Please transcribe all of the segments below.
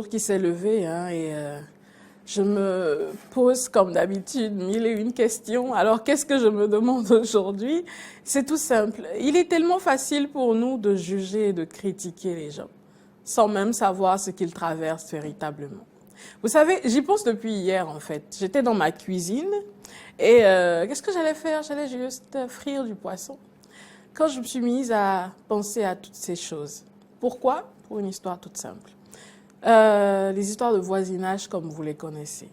jour qui s'est levé et je me pose comme d'habitude 1001 questions. Alors qu'est-ce que je me demande aujourd'hui? C'est tout simple. Il est tellement facile pour nous de juger et de critiquer les gens sans même savoir ce qu'ils traversent véritablement. Vous savez, j'y pense depuis hier en fait. J'étais dans ma cuisine et qu'est-ce que j'allais faire? J'allais juste frire du poisson. Quand je me suis mise à penser à toutes ces choses. Pourquoi? Pour une histoire toute simple. Les histoires de voisinage comme vous les connaissez.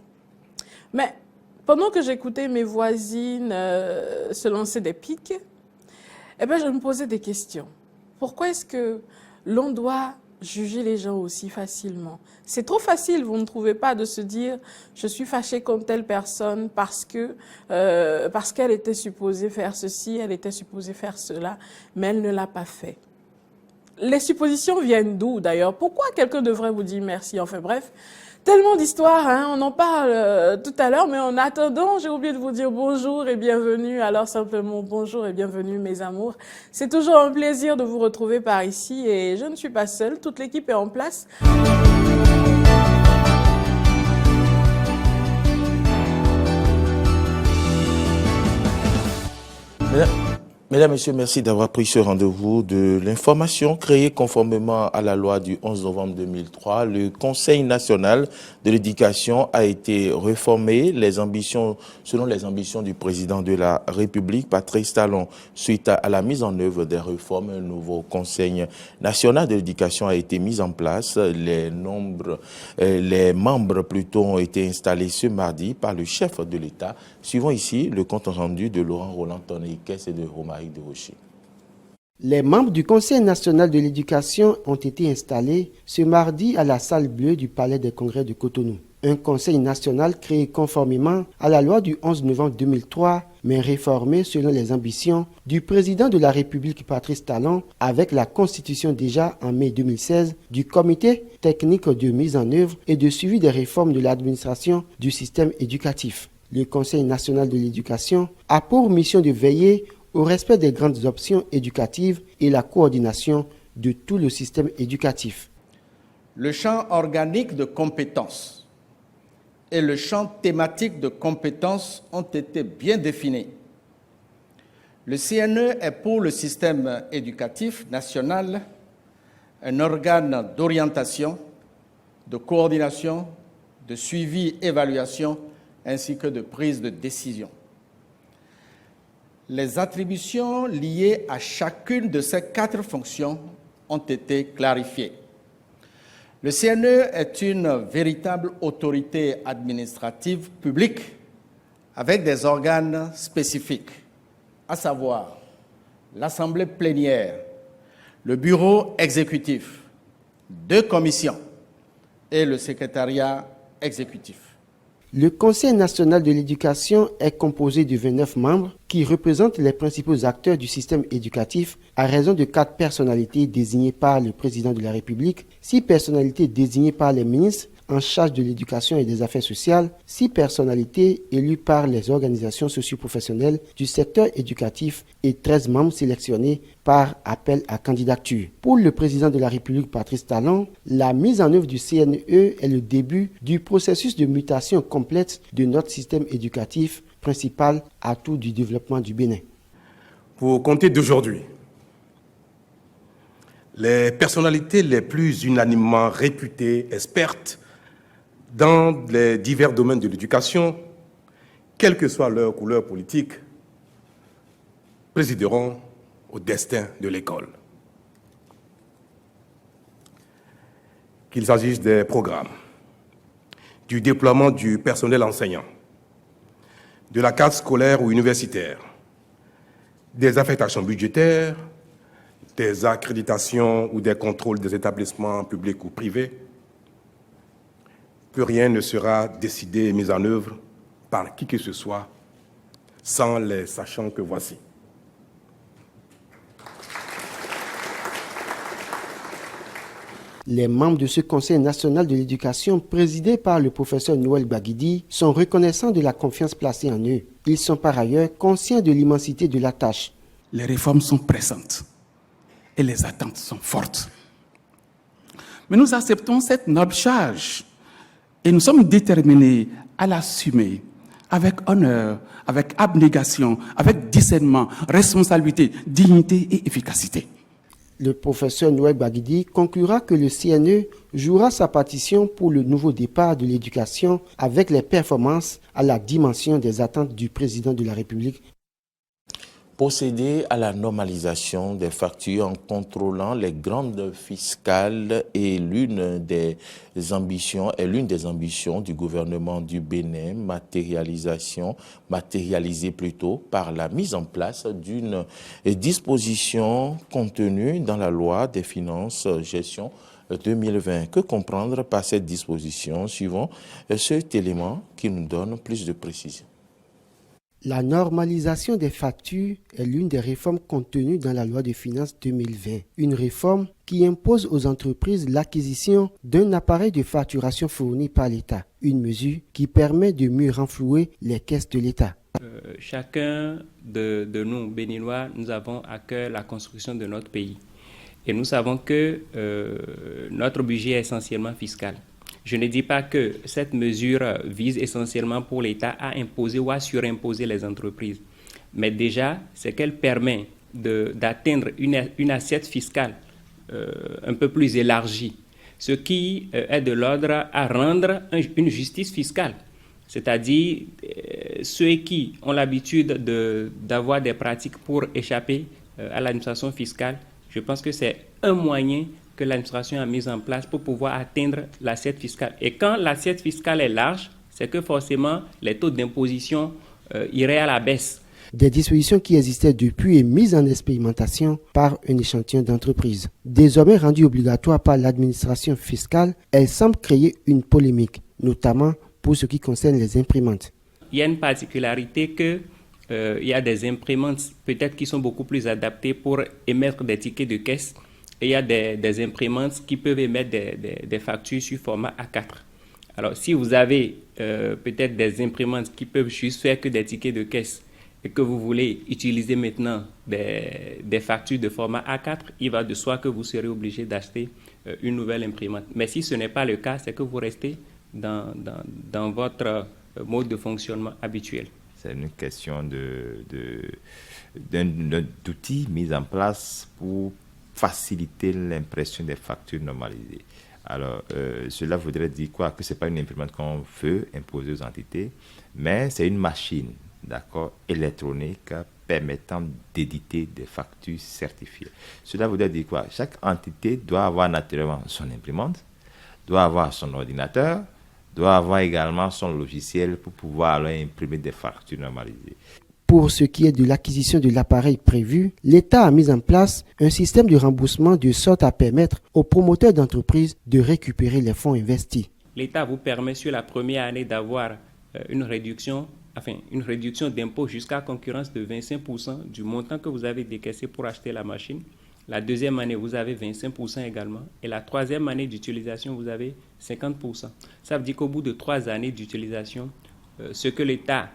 Mais pendant que j'écoutais mes voisines se lancer des piques, eh ben, je me posais des questions. Pourquoi est-ce que l'on doit juger les gens aussi facilement? C'est trop facile, vous ne trouvez pas, de se dire « je suis fâchée contre telle personne parce qu'elle était supposée faire ceci, elle était supposée faire cela, mais elle ne l'a pas fait ». Les suppositions viennent d'où d'ailleurs? Pourquoi quelqu'un devrait vous dire merci? Enfin bref, tellement d'histoires, on en parle tout à l'heure, mais en attendant, j'ai oublié de vous dire bonjour et bienvenue. Alors simplement bonjour et bienvenue mes amours. C'est toujours un plaisir de vous retrouver par ici et je ne suis pas seule, toute l'équipe est en place. Mesdames, Messieurs, merci d'avoir pris ce rendez-vous de l'information créée conformément à la loi du 11 novembre 2003. Le Conseil national de l'éducation a été réformé selon les ambitions du président de la République, Patrice Talon. Suite à la mise en œuvre des réformes, un nouveau Conseil national de l'éducation a été mis en place. Les membres ont été installés ce mardi par le chef de l'État. Suivons ici le compte rendu de Laurent Roland Tonneikes et de Romaric de Rocher. Les membres du Conseil national de l'éducation ont été installés ce mardi à la salle bleue du Palais des Congrès de Cotonou. Un conseil national créé conformément à la loi du 11 novembre 2003, mais réformé selon les ambitions du président de la République Patrice Talon avec la constitution déjà en mai 2016 du comité technique de mise en œuvre et de suivi des réformes de l'administration du système éducatif. Le Conseil national de l'éducation a pour mission de veiller au respect des grandes options éducatives et la coordination de tout le système éducatif. Le champ organique de compétences et le champ thématique de compétences ont été bien définis. Le CNE est pour le système éducatif national un organe d'orientation, de coordination, de suivi, évaluation, ainsi que de prise de décision. Les attributions liées à chacune de ces 4 fonctions ont été clarifiées. Le CNE est une véritable autorité administrative publique avec des organes spécifiques, à savoir l'Assemblée plénière, le bureau exécutif, 2 commissions et le secrétariat exécutif. Le Conseil national de l'éducation est composé de 29 membres qui représentent les principaux acteurs du système éducatif à raison de 4 personnalités désignées par le président de la République, 6 personnalités désignées par les ministres en charge de l'éducation et des affaires sociales, 6 personnalités élues par les organisations socio-professionnelles du secteur éducatif et 13 membres sélectionnés par appel à candidature. Pour le président de la République, Patrice Talon, la mise en œuvre du CNE est le début du processus de mutation complète de notre système éducatif, principal atout du développement du Bénin. Pour compter d'aujourd'hui, les personnalités les plus unanimement réputées, expertes dans les divers domaines de l'éducation, quelle que soit leur couleur politique, présideront au destin de l'école. Qu'il s'agisse des programmes, du déploiement du personnel enseignant, de la carte scolaire ou universitaire, des affectations budgétaires, des accréditations ou des contrôles des établissements publics ou privés, plus rien ne sera décidé et mis en œuvre par qui que ce soit sans les sachants que voici. Les membres de ce Conseil national de l'éducation, présidé par le professeur Noël Baguidi, sont reconnaissants de la confiance placée en eux. Ils sont par ailleurs conscients de l'immensité de la tâche. Les réformes sont pressantes et les attentes sont fortes. Mais nous acceptons cette noble charge et nous sommes déterminés à l'assumer avec honneur, avec abnégation, avec discernement, responsabilité, dignité et efficacité. Le professeur Noël Baguidi conclura que le CNE jouera sa partition pour le nouveau départ de l'éducation avec les performances à la dimension des attentes du président de la République. Procéder à la normalisation des factures en contrôlant les grandes fiscales est l'une des ambitions du gouvernement du Bénin, matérialisée plutôt par la mise en place d'une disposition contenue dans la loi des finances gestion 2020. Que comprendre par cette disposition? Suivant cet élément qui nous donne plus de précision. La normalisation des factures est l'une des réformes contenues dans la loi de finances 2020. Une réforme qui impose aux entreprises l'acquisition d'un appareil de facturation fourni par l'État. Une mesure qui permet de mieux renflouer les caisses de l'État. Chacun de nous, Béninois, nous avons à cœur la construction de notre pays. Et nous savons que notre budget est essentiellement fiscal. Je ne dis pas que cette mesure vise essentiellement pour l'État à imposer ou à surimposer les entreprises. Mais déjà, c'est qu'elle permet d'atteindre une assiette fiscale un peu plus élargie, ce qui est de l'ordre à rendre une justice fiscale. C'est-à-dire ceux qui ont l'habitude d'avoir des pratiques pour échapper à l'administration fiscale, je pense que c'est un moyen que l'administration a mis en place pour pouvoir atteindre l'assiette fiscale. Et quand l'assiette fiscale est large, c'est que forcément les taux d'imposition iraient à la baisse. Des dispositions qui existaient depuis et mises en expérimentation par un échantillon d'entreprises. Désormais rendues obligatoires par l'administration fiscale, elles semblent créer une polémique, notamment pour ce qui concerne les imprimantes. Il y a une particularité que il y a des imprimantes peut-être qui sont beaucoup plus adaptées pour émettre des tickets de caisse. Et il y a des imprimantes qui peuvent émettre des factures sur format A4. Alors, si vous avez peut-être des imprimantes qui peuvent juste faire que des tickets de caisse et que vous voulez utiliser maintenant des factures de format A4, il va de soi que vous serez obligé d'acheter une nouvelle imprimante. Mais si ce n'est pas le cas, c'est que vous restez dans votre mode de fonctionnement habituel. C'est une question d'outils mis en place pour faciliter l'impression des factures normalisées. Alors, cela voudrait dire quoi? Que ce n'est pas une imprimante qu'on veut imposer aux entités, mais c'est une machine, d'accord, électronique permettant d'éditer des factures certifiées. Cela voudrait dire quoi? Chaque entité doit avoir naturellement son imprimante, doit avoir son ordinateur, doit avoir également son logiciel pour pouvoir alors imprimer des factures normalisées. Pour ce qui est de l'acquisition de l'appareil prévu, l'État a mis en place un système de remboursement de sorte à permettre aux promoteurs d'entreprises de récupérer les fonds investis. L'État vous permet sur la première année d'avoir une réduction d'impôt jusqu'à concurrence de 25% du montant que vous avez décaissé pour acheter la machine. La deuxième année, vous avez 25% également. Et la troisième année d'utilisation, vous avez 50%. Ça veut dire qu'au bout de 3 années d'utilisation, ce que l'État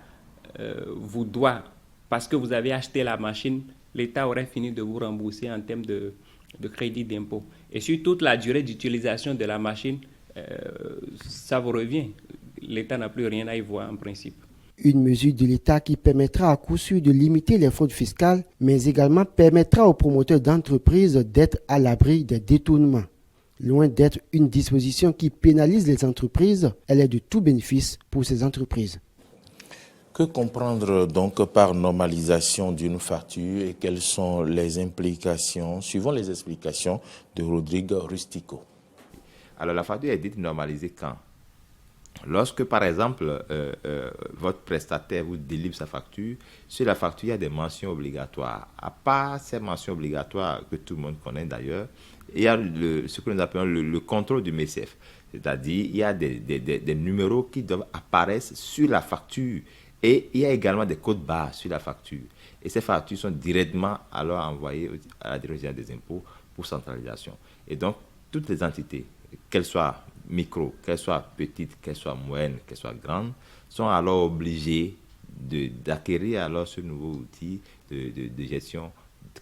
vous doit, parce que vous avez acheté la machine, l'État aurait fini de vous rembourser en termes de crédit d'impôt. Et sur toute la durée d'utilisation de la machine, ça vous revient. L'État n'a plus rien à y voir en principe. Une mesure de l'État qui permettra à coup sûr de limiter les fraudes fiscales, mais également permettra aux promoteurs d'entreprises d'être à l'abri des détournements. Loin d'être une disposition qui pénalise les entreprises, elle est de tout bénéfice pour ces entreprises. Que comprendre donc par normalisation d'une facture et quelles sont les implications, suivant les explications de Rodrigue Rustico? Alors la facture est dite normalisée quand? Lorsque, par exemple, votre prestataire vous délivre sa facture, sur la facture, il y a des mentions obligatoires. À part ces mentions obligatoires que tout le monde connaît d'ailleurs, il y a ce que nous appelons le contrôle du MECEF. C'est-à-dire, il y a des numéros qui doivent apparaître sur la facture. Et il y a également des codes barres sur la facture. Et ces factures sont directement alors envoyées à la Direction des impôts pour centralisation. Et donc, toutes les entités, qu'elles soient micro, qu'elles soient petites, qu'elles soient moyennes, qu'elles soient grandes, sont alors obligées d'acquérir alors ce nouveau outil de gestion,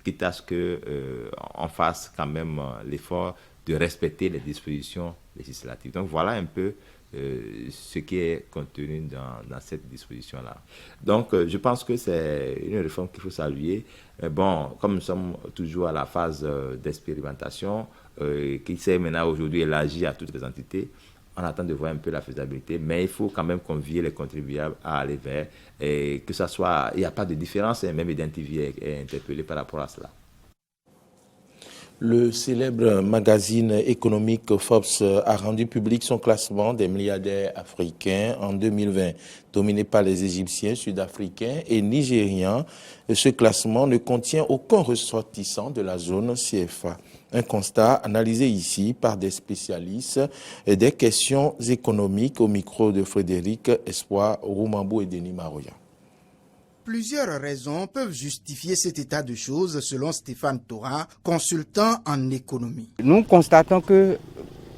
quitte à ce qu'on fasse quand même l'effort de respecter les dispositions législatives. Donc voilà un peu ce qui est contenu dans cette disposition-là. Donc je pense que c'est une réforme qu'il faut saluer. Bon, comme nous sommes toujours à la phase d'expérimentation, qui s'est maintenant aujourd'hui élargie à toutes les entités, on attend de voir un peu la faisabilité, mais il faut quand même convier les contribuables à aller vers, et que ça soit, il n'y a pas de différence, même identifié et interpellé par rapport à cela. Le célèbre magazine économique Forbes a rendu public son classement des milliardaires africains en 2020, dominé par les Égyptiens, Sud-Africains et Nigérians. Ce classement ne contient aucun ressortissant de la zone CFA. Un constat analysé ici par des spécialistes des questions économiques au micro de Frédéric Espoir, Roumambou et Denis Maroya. Plusieurs raisons peuvent justifier cet état de choses selon Stéphane Tora, consultant en économie. Nous constatons que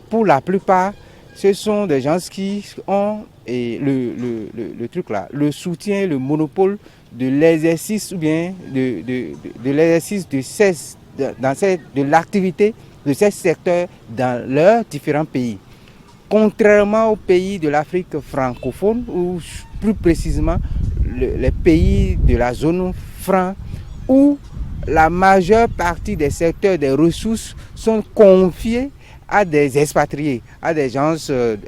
pour la plupart, ce sont des gens qui ont le truc là, le soutien, le monopole de l'exercice ou bien de l'exercice de l'activité de ces secteurs dans leurs différents pays. Contrairement aux pays de l'Afrique francophone, ou plus précisément les pays de la zone franc, où la majeure partie des secteurs des ressources sont confiés à des expatriés, à des gens,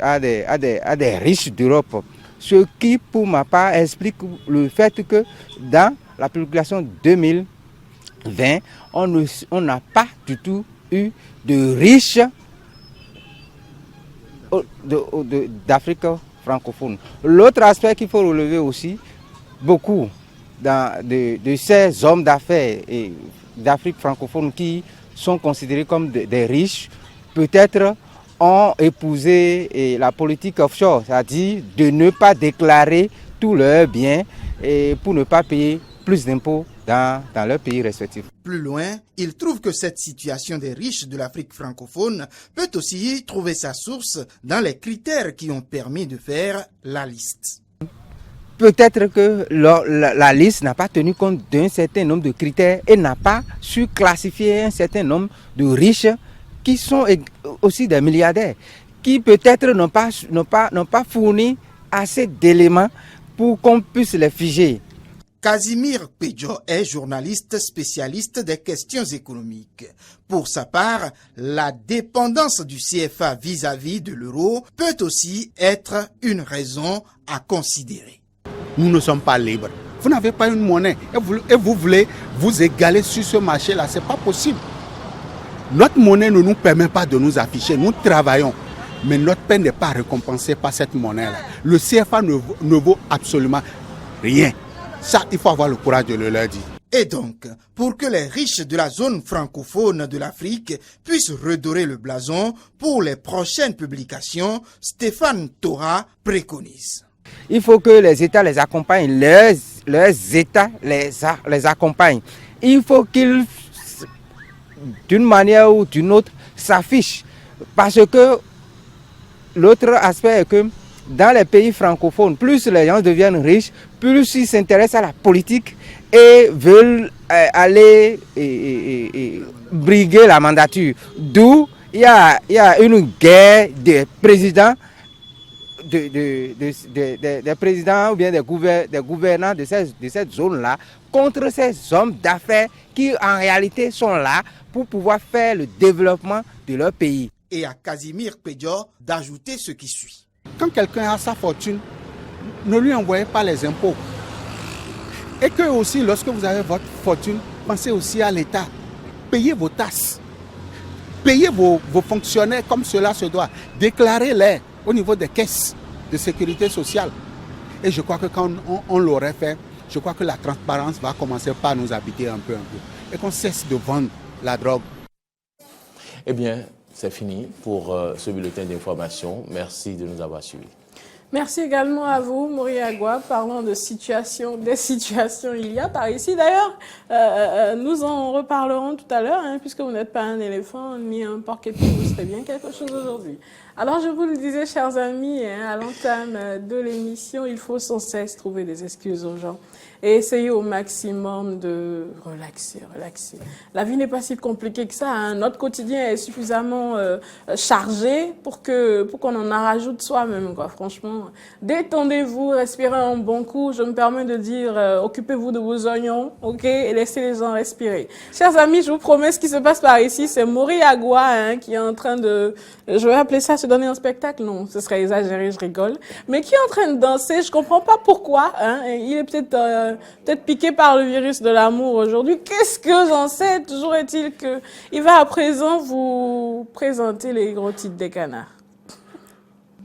à des riches d'Europe. Ce qui, pour ma part, explique le fait que dans la population 2020, on n'a pas du tout eu de riches d'Afrique francophone. L'autre aspect qu'il faut relever aussi, beaucoup de ces hommes d'affaires d'Afrique francophone qui sont considérés comme des riches, peut-être ont épousé la politique offshore, c'est-à-dire de ne pas déclarer tous leurs biens et pour ne pas payer plus d'impôts dans leur pays respectif. Plus loin, il trouve que cette situation des riches de l'Afrique francophone peut aussi trouver sa source dans les critères qui ont permis de faire la liste. Peut-être que la liste n'a pas tenu compte d'un certain nombre de critères et n'a pas su classifier un certain nombre de riches qui sont aussi des milliardaires, qui peut-être n'ont pas fourni assez d'éléments pour qu'on puisse les figer. Casimir Pedjo est journaliste spécialiste des questions économiques. Pour sa part, la dépendance du CFA vis-à-vis de l'euro peut aussi être une raison à considérer. Nous ne sommes pas libres. Vous n'avez pas une monnaie et vous voulez vous égaler sur ce marché-là. Ce n'est pas possible. Notre monnaie ne nous permet pas de nous afficher. Nous travaillons, mais notre peine n'est pas récompensée par cette monnaie-là. Le CFA ne vaut absolument rien. Ça, il faut avoir le courage de le leur dire. Et donc, pour que les riches de la zone francophone de l'Afrique puissent redorer le blason pour les prochaines publications, Stéphane Tora préconise. Il faut que les États les accompagnent, leurs États les accompagnent. Il faut qu'ils, d'une manière ou d'une autre, s'affichent. Parce que l'autre aspect est que dans les pays francophones, plus les gens deviennent riches, plus ils s'intéressent à la politique et veulent aller briguer la mandature. D'où il y a une guerre des présidents, des présidents ou bien des gouvernants de cette zone-là contre ces hommes d'affaires qui en réalité sont là pour pouvoir faire le développement de leur pays. Et à Casimir Pedjo d'ajouter ce qui suit. Quand quelqu'un a sa fortune, ne lui envoyez pas les impôts. Et que aussi, lorsque vous avez votre fortune, pensez aussi à l'État. Payez vos tasses. Payez vos fonctionnaires comme cela se doit. Déclarez-les au niveau des caisses de sécurité sociale. Et je crois que quand on l'aurait fait, je crois que la transparence va commencer par nous habiter un peu. Et qu'on cesse de vendre la drogue. Eh bien, c'est fini pour ce bulletin d'information. Merci de nous avoir suivis. Merci également à vous, Mori Agua. Parlant des situations, il y a par ici. D'ailleurs, nous en reparlerons tout à l'heure, puisque vous n'êtes pas un éléphant ni un porc-épic, vous serez bien quelque chose aujourd'hui. Alors, je vous le disais, chers amis, à l'entame de l'émission, il faut sans cesse trouver des excuses aux gens et essayer au maximum de relaxer. La vie n'est pas si compliquée que ça, hein. Notre quotidien est suffisamment chargé pour qu'on en rajoute soi-même, quoi. Franchement, détendez-vous, respirez un bon coup. Je me permets de dire, occupez-vous de vos oignons, ok, et laissez les gens respirer. Chers amis, je vous promets, ce qui se passe par ici, c'est Mori Agua, hein, qui est en train de, je vais appeler ça se donner un spectacle, non, ce serait exagéré, je rigole, mais qui est en train de danser. Je comprends pas pourquoi, hein. Il est peut-être piqué par le virus de l'amour aujourd'hui. Qu'est-ce que j'en sais? Toujours est-il que il va à présent vous présenter les gros titres des canards.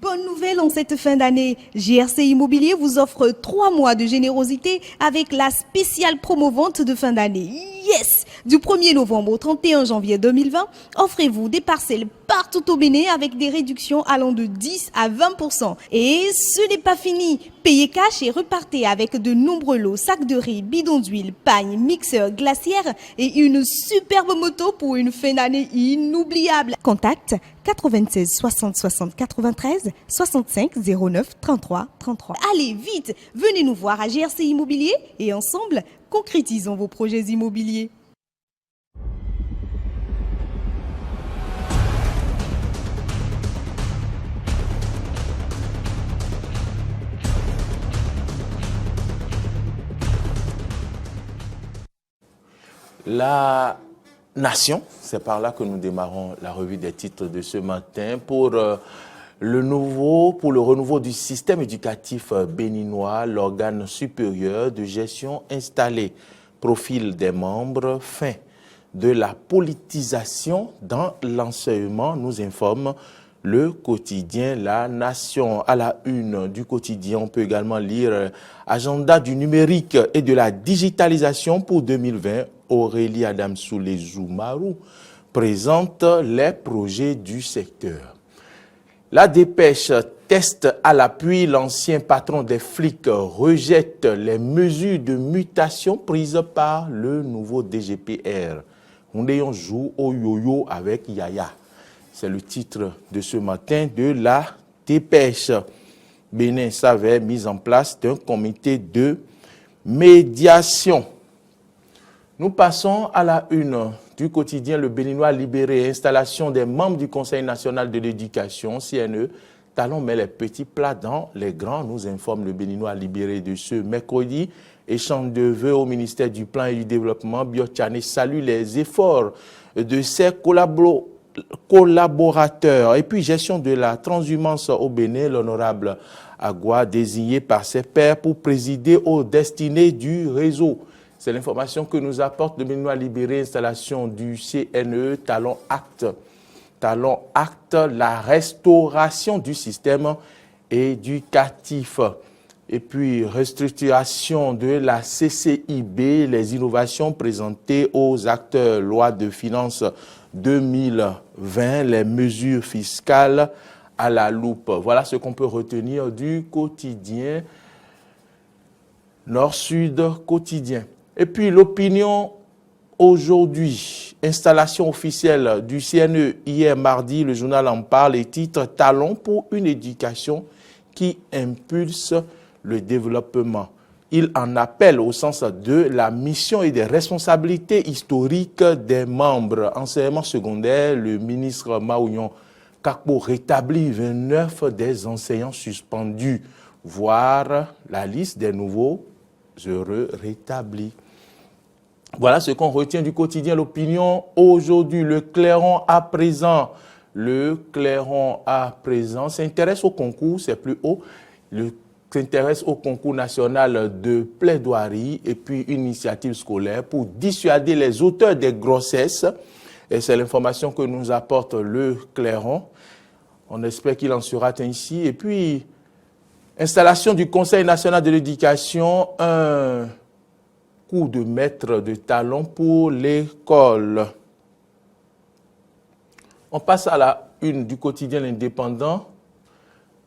Bonne nouvelle en cette fin d'année. GRC Immobilier vous offre 3 mois de générosité avec la spéciale promo-vente de fin d'année. Yes! Du 1er novembre au 31 janvier 2020, offrez-vous des parcelles partout au Bénin avec des réductions allant de 10 à 20%. Et ce n'est pas fini. Payez cash et repartez avec de nombreux lots, sacs de riz, bidons d'huile, pagnes, mixeurs, glacières et une superbe moto pour une fin d'année inoubliable. Contact 96 60 60 93 65 09 33 33. Allez vite, venez nous voir à GRC Immobilier et ensemble, concrétisons vos projets immobiliers. La nation, c'est par là que nous démarrons la revue des titres de ce matin pour le renouveau du système éducatif béninois, l'organe supérieur de gestion installé, profil des membres, fin de la politisation dans l'enseignement, nous informe le quotidien La Nation. À la une du quotidien, on peut également lire agenda du numérique et de la digitalisation pour 2020. Aurélie Adamsoulé Zoumarou présente les projets du secteur. La dépêche teste à l'appui, l'ancien patron des flics rejette les mesures de mutation prises par le nouveau DGPR. On joue au yo-yo avec Yaya. C'est le titre de ce matin de la dépêche. Bénin savait mise en place d'un comité de médiation. Nous passons à la une du quotidien Le Béninois libéré, installation des membres du Conseil national de l'éducation, CNE. Talon met les petits plats dans les grands, nous informe Le Béninois libéré de ce mercredi. Échange de vœux au ministère du Plan et du Développement. Biotchane salue les efforts de ses collaborateurs. Et puis, gestion de la transhumance au Bénin, l'honorable Agua, désigné par ses pairs pour présider aux destinées du réseau. C'est l'information que nous apporte Le Béninois libéré, installation du CNE, Talon acte la restauration du système éducatif. Et puis, restructuration de la CCIB, les innovations présentées aux acteurs, loi de finances 2020, les mesures fiscales à la loupe. Voilà ce qu'on peut retenir du quotidien Nord-Sud quotidien. Et puis l'opinion aujourd'hui, installation officielle du CNE hier mardi, le journal en parle et titre « Talon pour une éducation qui impulse le développement ». Il en appelle au sens de la mission et des responsabilités historiques des membres. Enseignement secondaire, le ministre Maouyon Kakpo rétablit 29 des enseignants suspendus, voire la liste des nouveaux heureux rétablis. Voilà ce qu'on retient du quotidien L'Opinion aujourd'hui. Le Clairon à présent s'intéresse au concours, c'est plus haut. S'intéresse au concours national de plaidoirie et puis une initiative scolaire pour dissuader les auteurs des grossesses. Et c'est l'information que nous apporte le Clairon. On espère qu'il en sera ainsi. Et puis, installation du Conseil national de l'éducation, un coup de maître de talon pour l'école. On passe à la une du quotidien L'Indépendant.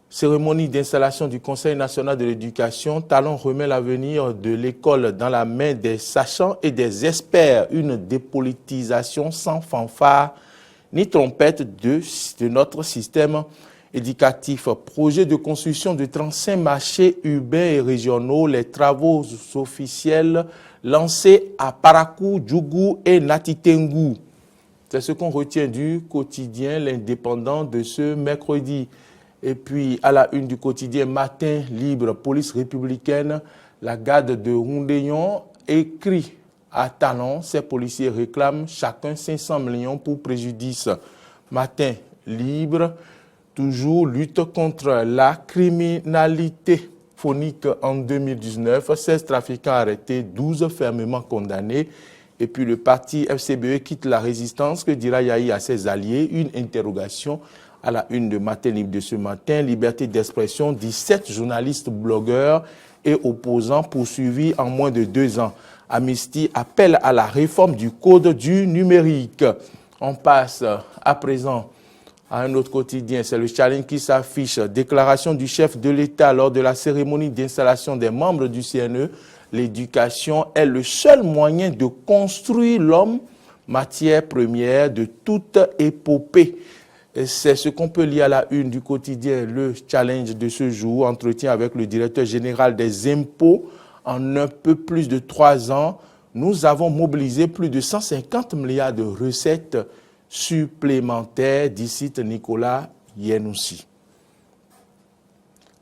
Cérémonie d'installation du Conseil national de l'éducation. Talon remet l'avenir de l'école dans la main des sachants et des experts. Une dépolitisation sans fanfare ni trompette de notre système éducatif, projet de construction de 35 marchés urbains et régionaux, les travaux officiels lancés à Parakou, Djougou et Natitengu. C'est ce qu'on retient du quotidien L'Indépendant de ce mercredi. Et puis, à la une du quotidien Matin Libre, police républicaine, la garde de Rondeyon écrit à Talon, ces policiers réclament chacun 500 millions pour préjudice. Matin Libre, toujours lutte contre la criminalité phonique en 2019. 16 trafiquants arrêtés, 12 fermement condamnés. Et puis le parti FCBE quitte la résistance. Que dira Yahi à ses alliés? Une interrogation à la une de Matin Libre de ce matin. Liberté d'expression, 17 journalistes, blogueurs et opposants poursuivis en moins de 2 ans. Amnesty appelle à la réforme du code du numérique. On passe à présent à un autre quotidien, c'est le challenge qui s'affiche. Déclaration du chef de l'État lors de la cérémonie d'installation des membres du CNE. L'éducation est le seul moyen de construire l'homme, matière première de toute épopée. Et c'est ce qu'on peut lire à la une du quotidien, le challenge de ce jour, entretien avec le directeur général des impôts. En un peu plus de 3 ans, nous avons mobilisé plus de 150 milliards de recettes supplémentaires, dit Nicolas Yenoussi.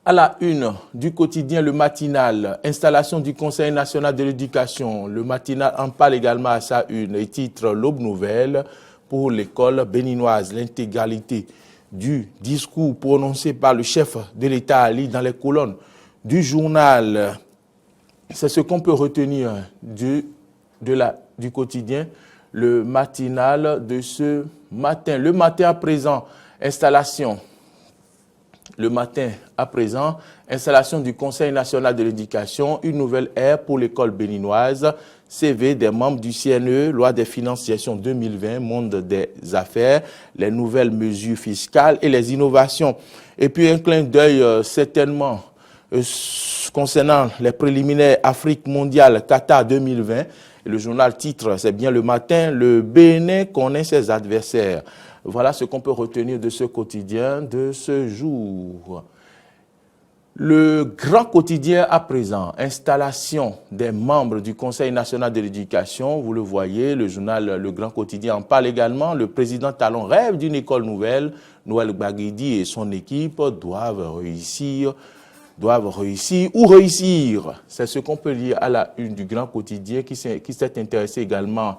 À la une du quotidien Le Matinal, installation du Conseil national de l'éducation. Le Matinal en parle également à sa une et titre L'Aube nouvelle pour l'école béninoise. L'intégralité du discours prononcé par le chef de l'État Ali dans les colonnes du journal. C'est ce qu'on peut retenir du quotidien Le Matinal de ce matin. Le matin à présent, installation. Le matin à présent, installation du Conseil national de l'éducation, une nouvelle ère pour l'école béninoise, CV des membres du CNE, loi des finances gestion 2020, monde des affaires, les nouvelles mesures fiscales et les innovations. Et puis un clin d'œil certainement concernant les préliminaires Afrique mondiale Qatar 2020. Le journal titre, c'est bien Le Matin, le Bénin connaît ses adversaires. Voilà ce qu'on peut retenir de ce quotidien de ce jour. Le grand quotidien à présent, installation des membres du Conseil national de l'éducation. Vous le voyez, le journal Le Grand Quotidien en parle également. Le président Talon rêve d'une école nouvelle. Noël Baguidi et son équipe doivent réussir ou réussir. C'est ce qu'on peut lire à la une du Grand Quotidien qui s'est intéressé également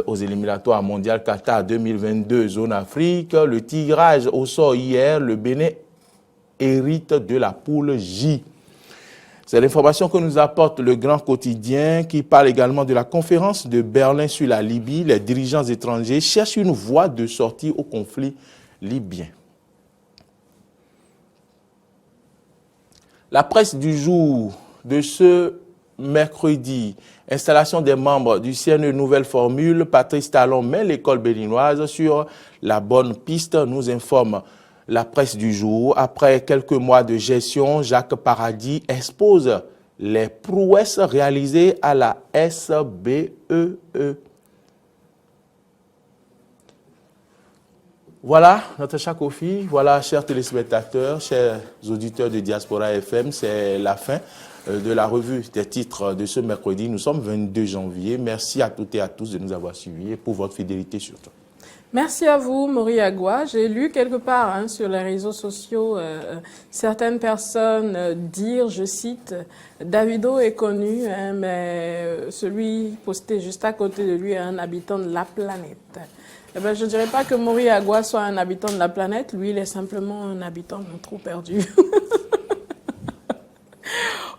aux éliminatoires mondiales Qatar 2022 zone Afrique. Le tirage au sort hier, le Bénin hérite de la poule J. C'est l'information que nous apporte le Grand Quotidien qui parle également de la conférence de Berlin sur la Libye. Les dirigeants étrangers cherchent une voie de sortie au conflit libyen. La presse du jour de ce mercredi, installation des membres du CNE, nouvelle formule. Patrice Talon met l'école béninoise sur la bonne piste, nous informe la presse du jour. Après quelques mois de gestion, Jacques Paradis expose les prouesses réalisées à la SBEE. Voilà, notre cher Kofi, voilà, chers téléspectateurs, chers auditeurs de Diaspora FM, c'est la fin de la revue des titres de ce mercredi. Nous sommes 22 janvier. Merci à toutes et à tous de nous avoir suivis et pour votre fidélité surtout. Merci à vous, Mori Agua. J'ai lu quelque part sur les réseaux sociaux certaines personnes dire, je cite, Davido est connu, mais celui posté juste à côté de lui est un habitant de la planète. Eh ben, je ne dirais pas que Mori Agua soit un habitant de la planète. Lui, il est simplement un habitant d'un trou perdu.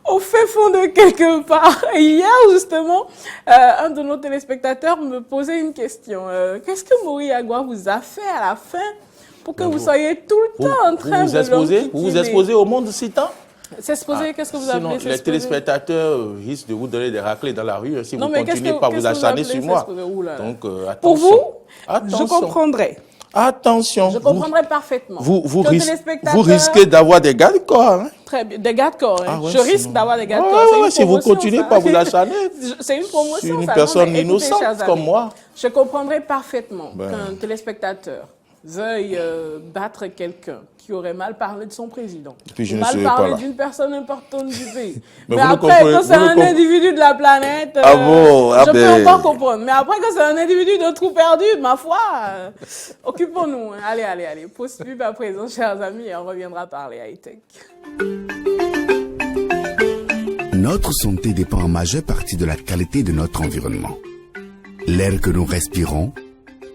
Au fait fond de quelque part. Et hier, justement, un de nos téléspectateurs me posait une question. Qu'est-ce que Mori Agua vous a fait à la fin pour que vous soyez tout le temps en train de l'enquiquiner? Vous vous exposez au monde citant? S'exposer, qu'est-ce que vous appelez s'exposer? Les téléspectateurs risquent de vous donner des raclés dans la rue si vous continuez pas à vous acharner sur moi. Donc, attention. Pour vous, attention. Je comprendrai. Attention. Je comprendrai parfaitement. Vous risquez d'avoir des gars de corps. Hein? Très bien, des gars de corps. Hein. Ah ouais, je risque d'avoir des gars de corps. Ouais, si vous continuez pas à vous acharner. C'est une promotion. C'est une personne innocente comme moi. Je comprendrai parfaitement qu'un téléspectateur veuille battre quelqu'un qui aurait mal parlé de son président, Puis je ne mal serai pas parlé là. d'une personne importante du pays. Mais Mais vous ne après, comprenez- quand c'est vous ne un comp- individu de la planète, Ah bon, ah je peux ben. encore comprendre. Mais après, quand c'est un individu de trou perdu, ma foi, occupons-nous. Hein. Allez. Pause pub à présent, chers amis, et on reviendra parler high-tech. Notre santé dépend en majeure partie de la qualité de notre environnement. L'air que nous respirons,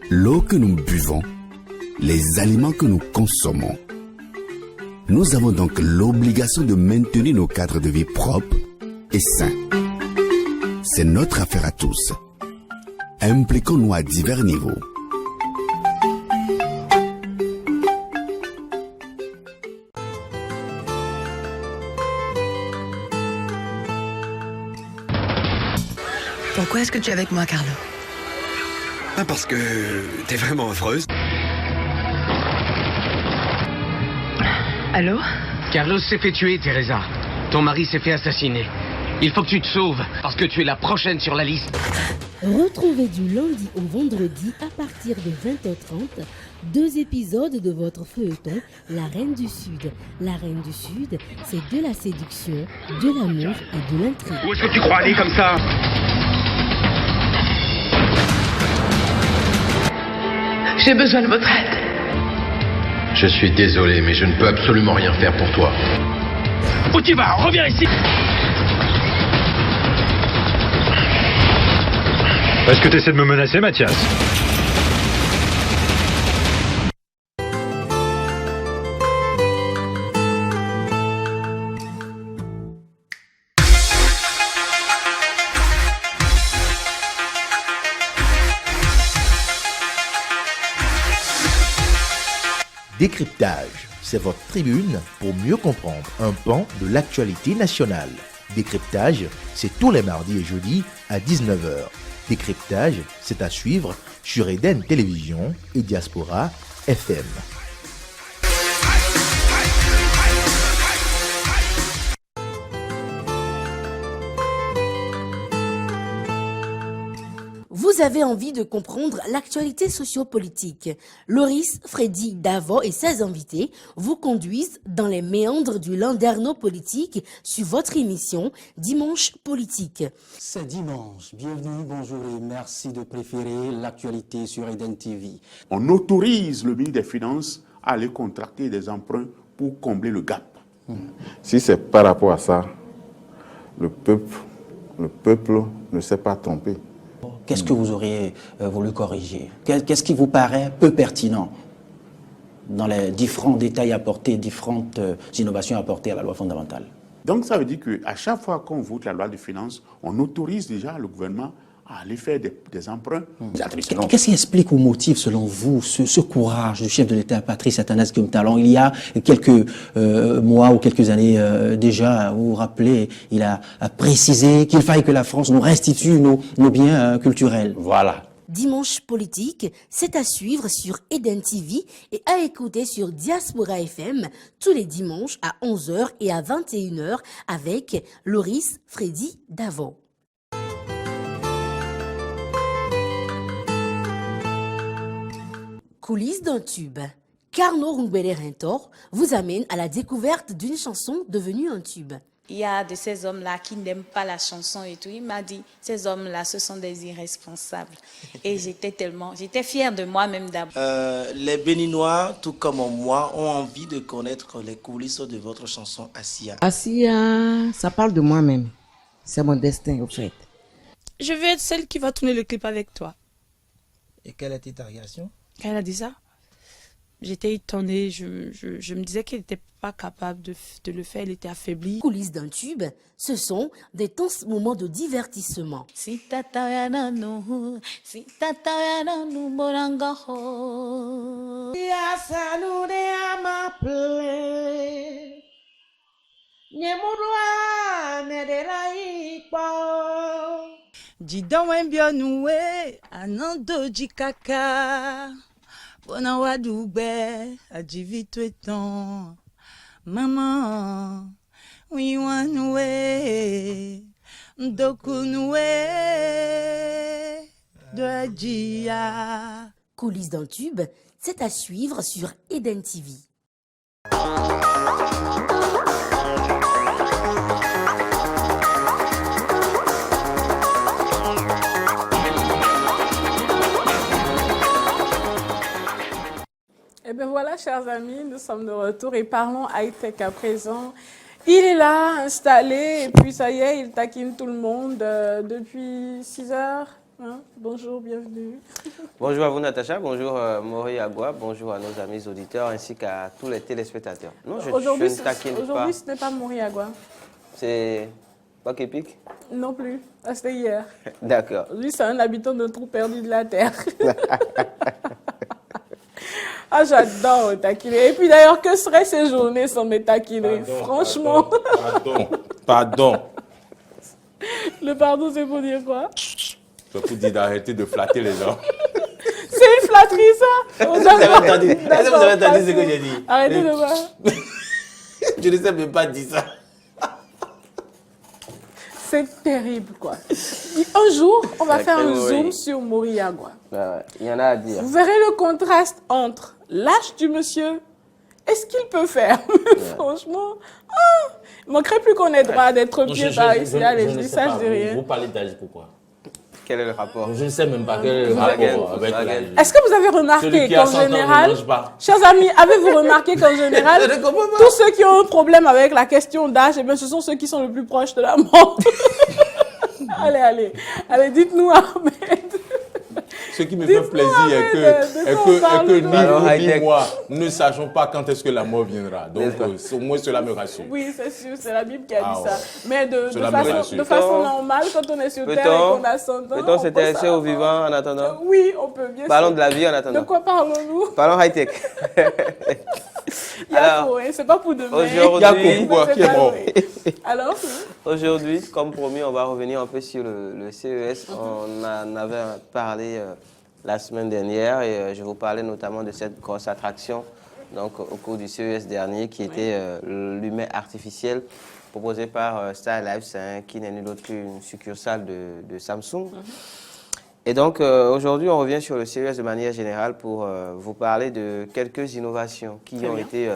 l'eau que nous buvons, les aliments que nous consommons. Nous avons donc l'obligation de maintenir nos cadres de vie propres et sains. C'est notre affaire à tous. Impliquons-nous à divers niveaux. Pourquoi est-ce que tu es avec moi, Carlo? Parce que t'es vraiment affreuse. Allô? Carlos s'est fait tuer, Teresa. Ton mari s'est fait assassiner. Il faut que tu te sauves, parce que tu es la prochaine sur la liste. Retrouvez du lundi au vendredi à partir de 20h30 2 épisodes de votre feuilleton La Reine du Sud. La Reine du Sud, c'est de la séduction, de l'amour et de l'intrigue. Où est-ce que tu crois aller comme ça? J'ai besoin de votre aide. Je suis désolé, mais je ne peux absolument rien faire pour toi. Où tu vas? Reviens ici! Est-ce que tu essaies de me menacer, Mathias? Décryptage, c'est votre tribune pour mieux comprendre un pan de l'actualité nationale. Décryptage, c'est tous les mardis et jeudis à 19h. Décryptage, c'est à suivre sur Eden Télévision et Diaspora FM. Vous avez envie de comprendre l'actualité sociopolitique. Loris, Freddy, Davo et ses invités vous conduisent dans les méandres du landerneau politique sur votre émission Dimanche Politique. C'est dimanche. Bienvenue, bonjour et merci de préférer l'actualité sur Eden TV. On autorise le ministre des Finances à aller contracter des emprunts pour combler le gap. Si c'est par rapport à ça, le peuple ne s'est pas trompé. Qu'est-ce que vous auriez voulu corriger? Qu'est-ce qui vous paraît peu pertinent dans les différents détails apportés, différentes innovations apportées à la loi fondamentale? Donc ça veut dire qu'à chaque fois qu'on vote la loi de finances, on autorise déjà le gouvernement à aller faire des emprunts. Qu'est-ce qui explique ou motive, selon vous, ce courage du chef de l'État, Patrice Athanase Guillaume Talon? Il y a quelques mois ou quelques années déjà, vous vous rappelez, il a précisé qu'il fallait que la France nous restitue nos biens culturels. Voilà. Dimanche Politique, c'est à suivre sur Eden TV et à écouter sur Diaspora FM tous les dimanches à 11h et à 21h avec Loris, Freddy, Davo. Coulisses d'un tube. Carnot Rungbele Rintor vous amène à la découverte d'une chanson devenue un tube. Il y a de ces hommes-là qui n'aiment pas la chanson et tout. Il m'a dit, ces hommes-là, ce sont des irresponsables. Et j'étais fière de moi-même d'abord. Les Béninois, tout comme moi, ont envie de connaître les coulisses de votre chanson Assia. Assia, ça parle de moi-même. C'est mon destin, au fait. Je veux être celle qui va tourner le clip avec toi. Et quelle était ta réaction? Quand elle a dit ça, j'étais étonnée. Je me disais qu'elle n'était pas capable de le faire. Elle était affaiblie. Coulisses d'un tube, ce sont des tenses moments de divertissement. Si tata morango. Dis donc bien noué, anando jikaka. Bona wadoube, adjivito etan. Maman, oui wanoué, ndoku noué, doajia. Coulisses d'un tube, C'est à suivre sur Eden TV. Eh bien voilà, chers amis, nous sommes de retour et parlons high-tech à présent. Il est là, installé, et puis ça y est, il taquine tout le monde depuis 6 heures. Hein? Bonjour, bienvenue. Bonjour à vous, Natacha. Bonjour, Maury Agua. Bonjour à nos amis auditeurs ainsi qu'à tous les téléspectateurs. Non, je ne taquine pas. Aujourd'hui, ce n'est pas Maury Agua. C'est pas Képic? Non plus. C'était hier. D'accord. Lui, c'est un habitant d'un trou perdu de la terre. Ah, j'adore taquiner. Et puis d'ailleurs, que seraient ces journées sans mes taquineries? Franchement. Pardon. Le pardon, c'est pour dire quoi? C'est pour dire d'arrêter de flatter les gens. C'est une flatterie, ça? Est-ce que vous avez entendu ce que j'ai dit? Arrêtez de voir. Je ne sais même pas dire ça. C'est terrible, quoi. Un jour, on va faire un zoom sur Maury Agua. Il y en a à dire. Vous verrez le contraste entre l'âge du monsieur et ce qu'il peut faire. Franchement, il manquerait plus qu'on ait droit d'être pieds par ici. Allez, je dis ça, je dis rien. Vous parlez d'âge pourquoi? Quel est le rapport? Je ne sais même pas quel est le rapport avec l'âge. Est-ce que vous avez remarqué qu'en général, chers amis, avez-vous remarqué qu'en général, tous ceux qui ont un problème avec la question d'âge, eh bien, ce sont ceux qui sont le plus proches de la mort. Allez, dites-nous, Ahmed. Ce qui me fait plaisir est que ni vous ni moi ne sachons pas quand est-ce que la mort viendra. Donc, au moins, cela me rassure. Oui, c'est sûr, c'est la Bible qui a dit ça. Mais de façon normale, quand on est sur Terre et qu'on a 100 ans, peut-on s'intéresser aux vivants en attendant? Oui, on peut, bien sûr. Parlons de la vie en attendant. De quoi parlons-nous? Parlons high-tech. Alors, c'est pas pour demain. Aujourd'hui, comme promis, on va revenir un peu sur le CES. On en avait parlé la semaine dernière et je vous parlais notamment de cette grosse attraction donc, au cours du CES dernier qui était l'humain artificiel proposé par StarLife, qui n'est nul autre qu'une succursale de Samsung. Et donc, aujourd'hui, on revient sur le CES de manière générale pour vous parler de quelques innovations qui ont été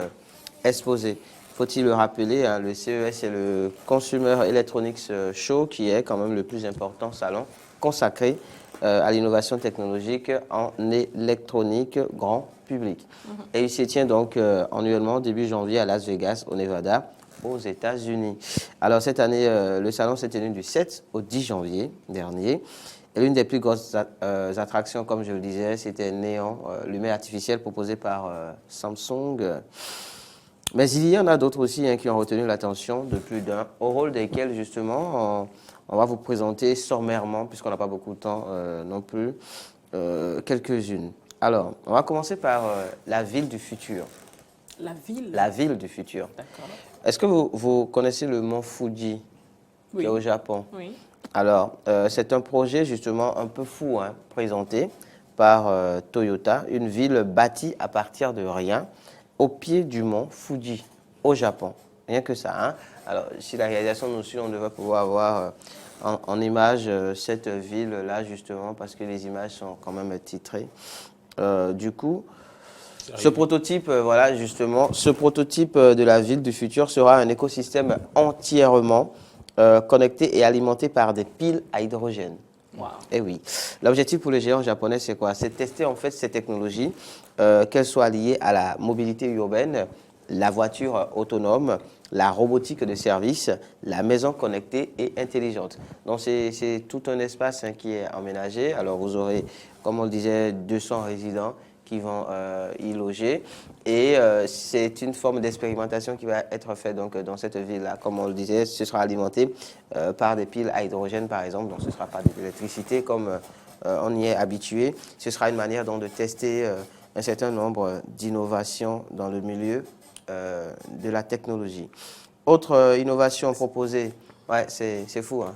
exposées. Faut-il le rappeler, hein, le CES, c'est le Consumer Electronics Show, qui est quand même le plus important salon consacré à l'innovation technologique en électronique grand public. Et il se tient donc annuellement début janvier à Las Vegas, au Nevada, aux États-Unis. Alors, cette année, le salon s'est tenu du 7 au 10 janvier dernier. Et l'une des plus grosses attractions, comme je le disais, c'était Néon, l'humain artificiel proposé par Samsung. Mais il y en a d'autres aussi qui ont retenu l'attention de plus d'un, au rôle desquels, justement, on va vous présenter sommairement, puisqu'on n'a pas beaucoup de temps non plus, quelques-unes. Alors, on va commencer par la ville du futur. La ville? La ville du futur. D'accord. Est-ce que vous connaissez le mont Fuji, qui est au Japon? Oui. Alors, c'est un projet justement un peu fou, présenté par Toyota, une ville bâtie à partir de rien, au pied du mont Fuji, au Japon. Rien que ça. Alors, si la réalisation nous suit, on devrait pouvoir avoir en image cette ville-là, justement, parce que les images sont quand même titrées. Du coup, ce prototype, voilà, justement, ce prototype de la ville du futur sera un écosystème entièrement connecté et alimenté par des piles à hydrogène. Wow. Et oui. L'objectif pour les géants japonais, c'est quoi? C'est de tester en fait ces technologies, qu'elles soient liées à la mobilité urbaine, la voiture autonome, la robotique de service, la maison connectée et intelligente. Donc c'est tout un espace qui est aménagé. Alors vous aurez, comme on le disait, 200 résidents qui vont y loger. Et c'est une forme d'expérimentation qui va être faite donc, dans cette ville-là. Comme on le disait, ce sera alimenté par des piles à hydrogène, par exemple. Donc ce ne sera pas de l'électricité comme on y est habitué. Ce sera une manière donc, de tester un certain nombre d'innovations dans le milieu de la technologie. Autre innovation proposée, ouais, c'est fou, hein.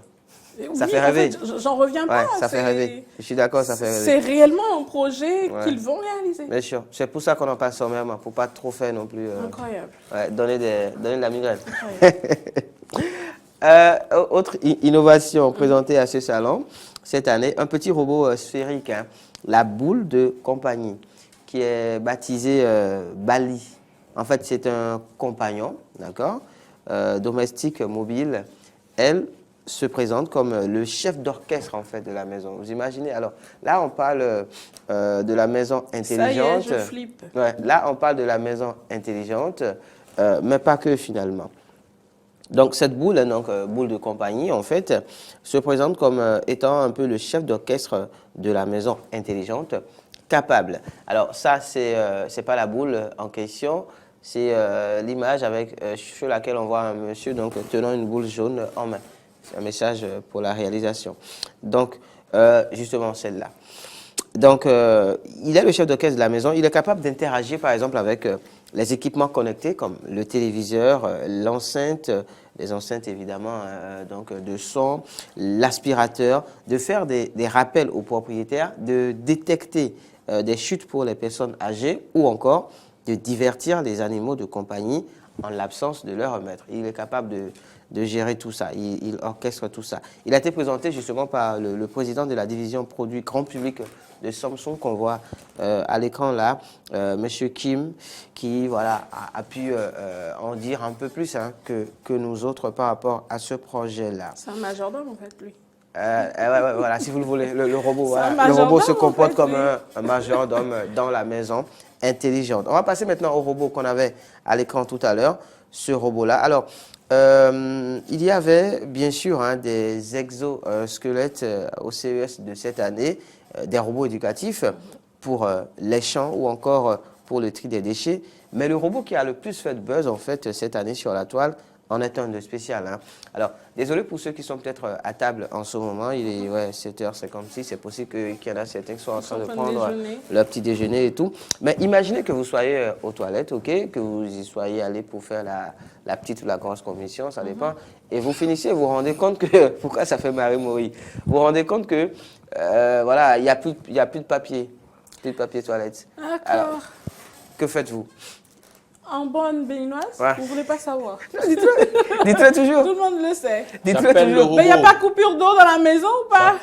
Ça fait rêver. En fait, j'en reviens pas. Ouais, ça fait rêver. Je suis d'accord, ça fait rêver. C'est réellement un projet qu'ils vont réaliser. Bien sûr. C'est pour ça qu'on en parle sommairement, pour pas trop faire non plus. Incroyable. Ouais, donner de la migraine. Autre innovation présentée à ce salon cette année, un petit robot sphérique, la boule de compagnie. qui est baptisé Bali. En fait, c'est un compagnon, d'accord, domestique mobile. Elle se présente comme le chef d'orchestre en fait de la maison. Vous imaginez? Alors là, on parle de la maison intelligente. Ça y est, je flippe. Ouais, là, on parle de la maison intelligente, mais pas que finalement. Donc cette boule, donc boule de compagnie, en fait, se présente comme étant un peu le chef d'orchestre de la maison intelligente, capable. Alors ça, c'est pas la boule en question, c'est l'image sur laquelle on voit un monsieur donc tenant une boule jaune en main. C'est un message pour la réalisation. Donc, justement, celle-là. Donc, il est le chef d'orchestre de la maison. Il est capable d'interagir, par exemple, avec les équipements connectés, comme le téléviseur, l'enceinte, les enceintes, évidemment, donc de son, l'aspirateur, de faire des rappels aux propriétaires, de détecter des chutes pour les personnes âgées ou encore de divertir les animaux de compagnie en l'absence de leur maître. Il est capable de gérer tout ça, il orchestre tout ça. Il a été présenté justement par le président de la division produits grand public de Samsung qu'on voit à l'écran là, Monsieur Kim, qui voilà, a pu en dire un peu plus que nous autres par rapport à ce projet-là. C'est un majordome en fait, lui. Ouais, voilà, si vous le voulez, le robot, voilà, le robot se comporte comme un majordome dans la maison intelligente. On va passer maintenant au robot qu'on avait à l'écran tout à l'heure, ce robot-là. Alors, il y avait bien sûr des exosquelettes au CES de cette année, des robots éducatifs pour les champs ou encore pour le tri des déchets. Mais le robot qui a le plus fait de buzz en fait cette année sur la toile en est un de spécial. Alors, désolé pour ceux qui sont peut-être à table en ce moment, il est 7h56, c'est possible qu'il y en a certains qui sont en train de prendre leur petit déjeuner et tout. Mais imaginez que vous soyez aux toilettes, ok, que vous y soyez allé pour faire la petite ou la grosse commission, ça dépend, et vous finissez, vous vous rendez compte que, pourquoi ça fait Marie-Maury, vous vous rendez compte que, voilà, il n'y a plus de papier toilette. D'accord. Que faites-vous? En bonne béninoise, vous ne voulez pas savoir. Dites-le toujours. Tout le monde le sait. Dites-le toujours. Mais il n'y a pas de coupure d'eau dans la maison ou pas?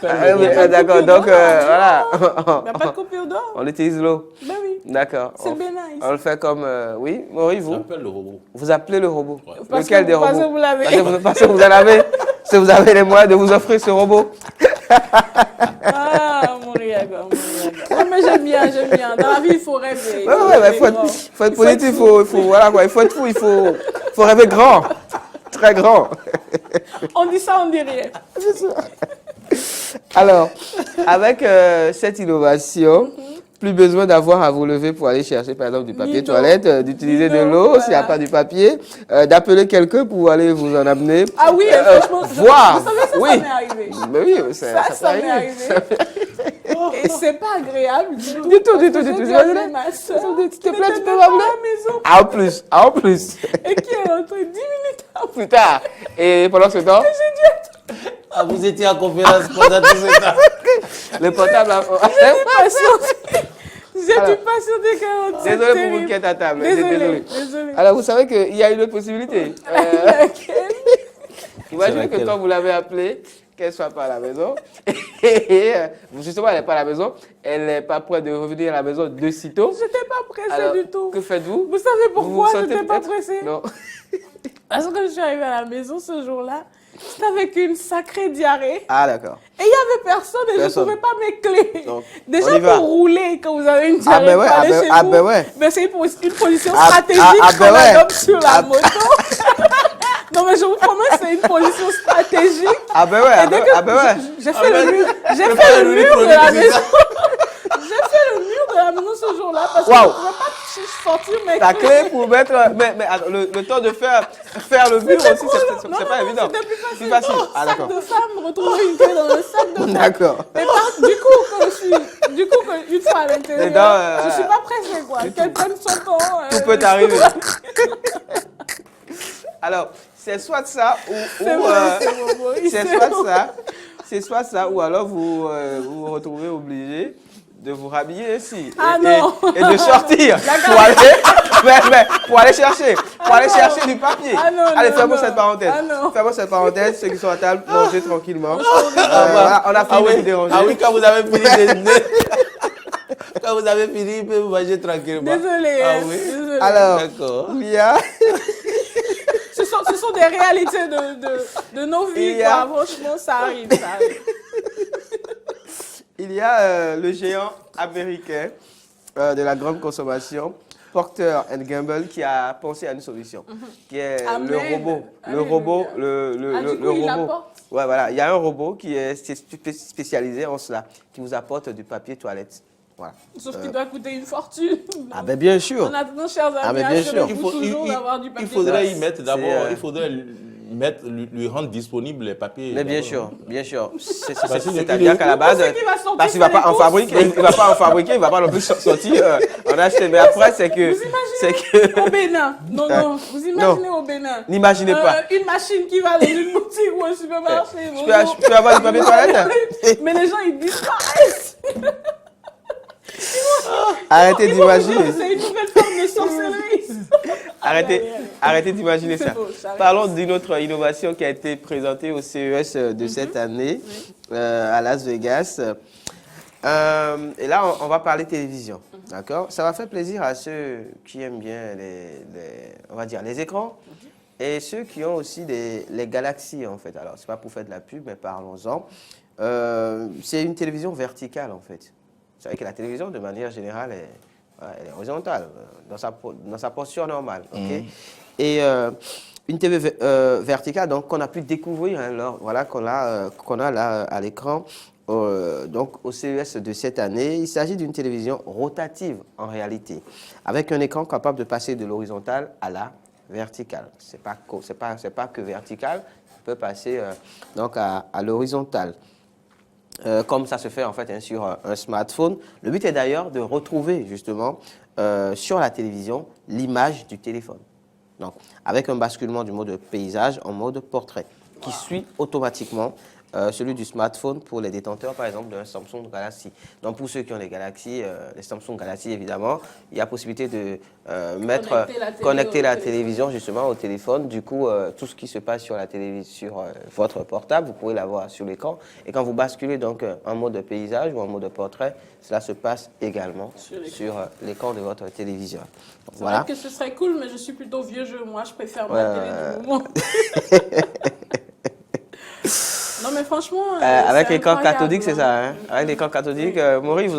D'accord, donc voilà. Il n'y a pas de coupure d'eau? On utilise l'eau. Ben oui. D'accord. C'est bien nice. On le fait comme... oui, Maury, vous? J'appelle le robot. Vous appelez le robot? Ouais. Lequel des robots? Parce que vous l'avez. Parce que vous en avez. Si vous avez les moyens de vous offrir ce robot. Ah, Mouriaga. Non, mais j'aime bien. Dans la vie, il faut rêver. Il faut être positif, il faut être fou, il faut rêver grand. Très grand. On dit ça, on dit rien. Alors, avec cette innovation, plus besoin d'avoir à vous lever pour aller chercher par exemple du papier toilette, d'utiliser de l'eau s'il n'y a pas du papier, d'appeler quelqu'un pour aller vous en amener. Ah oui, franchement, voir. Vous savez, ça m'est arrivé. Mais oui, ça m'est arrivé. Et c'est pas agréable du tout. Du tout. Tu te plaît, tu peux m'appeler? En plus. Et qui est rentré 10 minutes plus tard. Et pendant ce temps, vous étiez en conférence pendant tout ce temps. Le portable a... J'ai dû patienter quand même. Désolé pour vous qui êtes à table. Désolé. Alors, vous savez qu'il y a une autre possibilité. Imaginez que quand vous l'avez appelée, qu'elle ne soit pas à la maison. Et justement, elle n'est pas à la maison. Elle n'est pas prête de revenir à la maison de sitôt. Je n'étais pas pressée du tout. Que faites-vous? Vous savez pourquoi je n'étais pas pressée? Non. Parce que quand je suis arrivée à la maison ce jour-là, c'était avec une sacrée diarrhée. Ah, d'accord. Et il n'y avait personne et je ne pouvais pas m'écler. Déjà, pour rouler, quand vous avez une diarrhée, mais c'est une position stratégique qu'on adopte sur la moto. Non, mais je vous promets, c'est une position stratégique. J'ai fait le mur de la maison. J'ai fait le mur de la maison ce jour-là parce que je ne pouvais pas sortir mes ta clé pour mettre... Mais le temps de faire le mur aussi, c'est pas évident. C'était plus facile. Sac de femme, retrouver une clé dans le sac de femme. D'accord. Mais du coup, une fois à l'intérieur, je ne suis pas pressée, quoi. Qu'elle prenne son temps. Tout peut arriver. Alors, c'est soit ça c'est soit ça ou alors vous vous retrouvez obligé de vous rhabiller ici et de sortir pour aller chercher du papier. Allez, fermons cette parenthèse. Fermons cette parenthèse, ceux qui sont à table, mangez tranquillement. On a fini de déranger. Ah oui, quand vous avez fini de... Quand vous avez fini, vous pouvez vous manger tranquillement. Désolée. Ah oui. Désolée. Alors, D'accord. il y a... Ce sont des réalités de nos vies, quoi. Franchement, ça arrive. Il y a le géant américain de la grande consommation, Procter & Gamble, qui a pensé à une solution, qui est le robot. Le robot. Ouais, voilà. Il y a un robot qui est spécialisé en cela, qui vous apporte du papier toilette. Voilà. Sauf qu'il doit coûter une fortune. Ah ben bien sûr. On a nos chers amis, Ah ben bien sûr. toujours d'avoir du papier. Il faudrait y mettre d'abord, lui rendre disponible les papiers. Mais bien sûr, bien sûr. C'est-à-dire qu'à la base, parce qu'il ne va pas en fabriquer, il ne va pas non plus sortir en acheter. Mais après, c'est que... Au Bénin, non, vous imaginez au Bénin. N'imaginez pas. Une machine qui va dans une boutique ou un supermarché. Je peux avoir du papier toilette. Mais les gens, ils disparaissent. Arrêtez d'imaginer. C'est une nouvelle forme de sorcellerie. Arrêtez d'imaginer ça. Beau, Parlons d'une autre innovation qui a été présentée au CES de cette année à Las Vegas. Et là, on va parler télévision. D'accord ? Ça va faire plaisir à ceux qui aiment bien on va dire les écrans et ceux qui ont aussi les galaxies, en fait. Alors, c'est pas pour faire de la pub, mais parlons-en. C'est une télévision verticale, en fait. Vous savez que la télévision, de manière générale, elle est horizontale, dans sa posture normale. Okay? Et une TV verticale, donc, qu'on a pu découvrir, qu'on a là à l'écran, donc au CES de cette année. Il s'agit d'une télévision rotative, en réalité, avec un écran capable de passer de l'horizontale à la verticale. C'est pas que vertical, ça peut passer donc à l'horizontale. Comme ça se fait en fait sur un smartphone. Le but est d'ailleurs de retrouver justement sur la télévision l'image du téléphone. Donc, avec un basculement du mode paysage en mode portrait qui suit automatiquement celui du smartphone pour les détenteurs, par exemple, d'un Samsung Galaxy. Donc, pour ceux qui ont les Galaxy, les Samsung Galaxy, évidemment, il y a possibilité de connecter la télévision, justement, au téléphone. Du coup, tout ce qui se passe sur la télévision, sur votre portable, vous pouvez l'avoir sur l'écran. Et quand vous basculez donc en mode paysage ou en mode portrait, cela se passe également sur l'écran de votre télévision. C'est vrai que ce serait cool, mais je suis plutôt vieux jeu. Moi, je préfère ma télé du moment. Non, mais franchement... avec l'écran cathodique, c'est ça, hein? Avec l'écran cathodique. Maurice,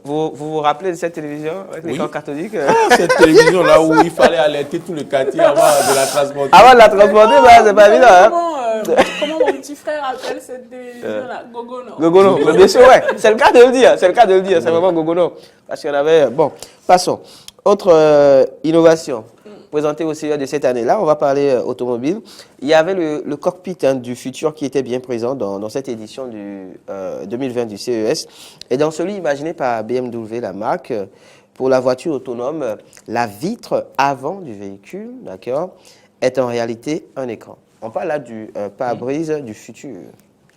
vous rappelez de cette télévision avec l'écran cathodique? Cette télévision-là où il fallait alerter tout le quartier avant de la transporter. Avant de la transporter, c'est pas évident. Hein? Comment mon petit frère appelle cette télévision-là? Gogono. Gogono, bien sûr, ouais. C'est le cas de le dire. C'est vraiment Gogono. Parce qu'il y en avait... Bon, passons. Autre innovation présentée au CES de cette année-là, on va parler automobile. Il y avait le cockpit du futur qui était bien présent dans cette édition du 2020 du CES. Et dans celui imaginé par BMW, la marque, pour la voiture autonome, la vitre avant du véhicule, d'accord, est en réalité un écran. On parle là du pare-brise du futur,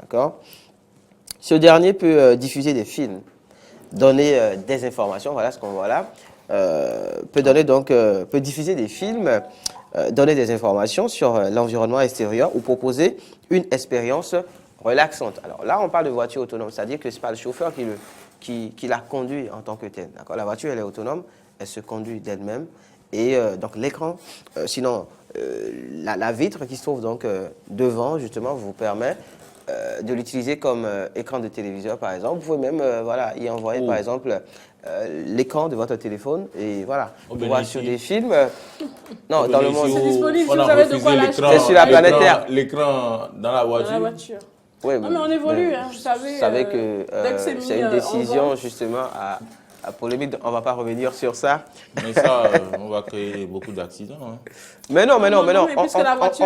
d'accord. Ce dernier peut diffuser des films, donner des informations, voilà ce qu'on voit là. Peut diffuser des films, donner des informations sur l'environnement extérieur ou proposer une expérience relaxante. Alors là, on parle de voiture autonome, c'est-à-dire que ce n'est pas le chauffeur qui la conduit en tant que tel. La voiture, elle est autonome, elle se conduit d'elle-même. Et donc l'écran, la vitre qui se trouve donc devant, justement, vous permet de l'utiliser comme écran de téléviseur, par exemple. Vous pouvez même y envoyer, par exemple, l'écran de votre téléphone et voilà, voir sur des films. Non, dans le monde. C'est disponible si vous avez de quoi l'acheter. C'est sur la planète Terre. L'écran dans la voiture. Oui, non, mais on évolue, vous savez que c'est une décision justement à polémique. On ne va pas revenir sur ça. Mais ça, on va créer beaucoup d'accidents. Hein. Mais non. Mais On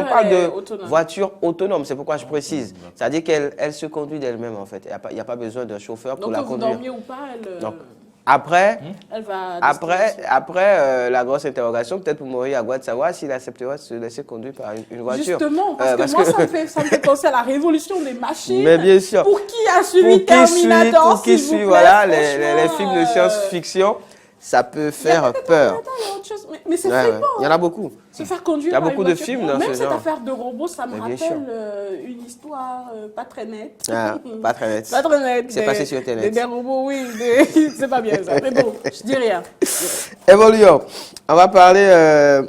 parle de voiture autonome, c'est pourquoi je précise. C'est-à-dire qu'elle se conduit d'elle-même, en fait. Il n'y a pas besoin d'un chauffeur pour la conduire. Donc, que vous dormiez ou pas, elle... Après la grosse interrogation, peut-être pour Maurice Agua de savoir s'il acceptera de se laisser conduire par une voiture. Justement, parce que moi, ça me fait penser à la révolution des machines. Mais bien sûr. Pour qui a suivi Terminator, pour qui suit les films de science-fiction, ça peut faire peur. Il y a autre chose. Mais c'est Ouais, flippant. il y en a beaucoup. Se faire conduire Il y a par beaucoup une de voiture. films dans Même ce cette genre. affaire de robot, ça me Mais bien sûr. rappelle une histoire pas très nette. Ah, pas très net. Pas très nette. C'est passé sur Internet. Des robots, oui. C'est pas bien ça. Mais bon, je dis rien. Évoluons. On va parler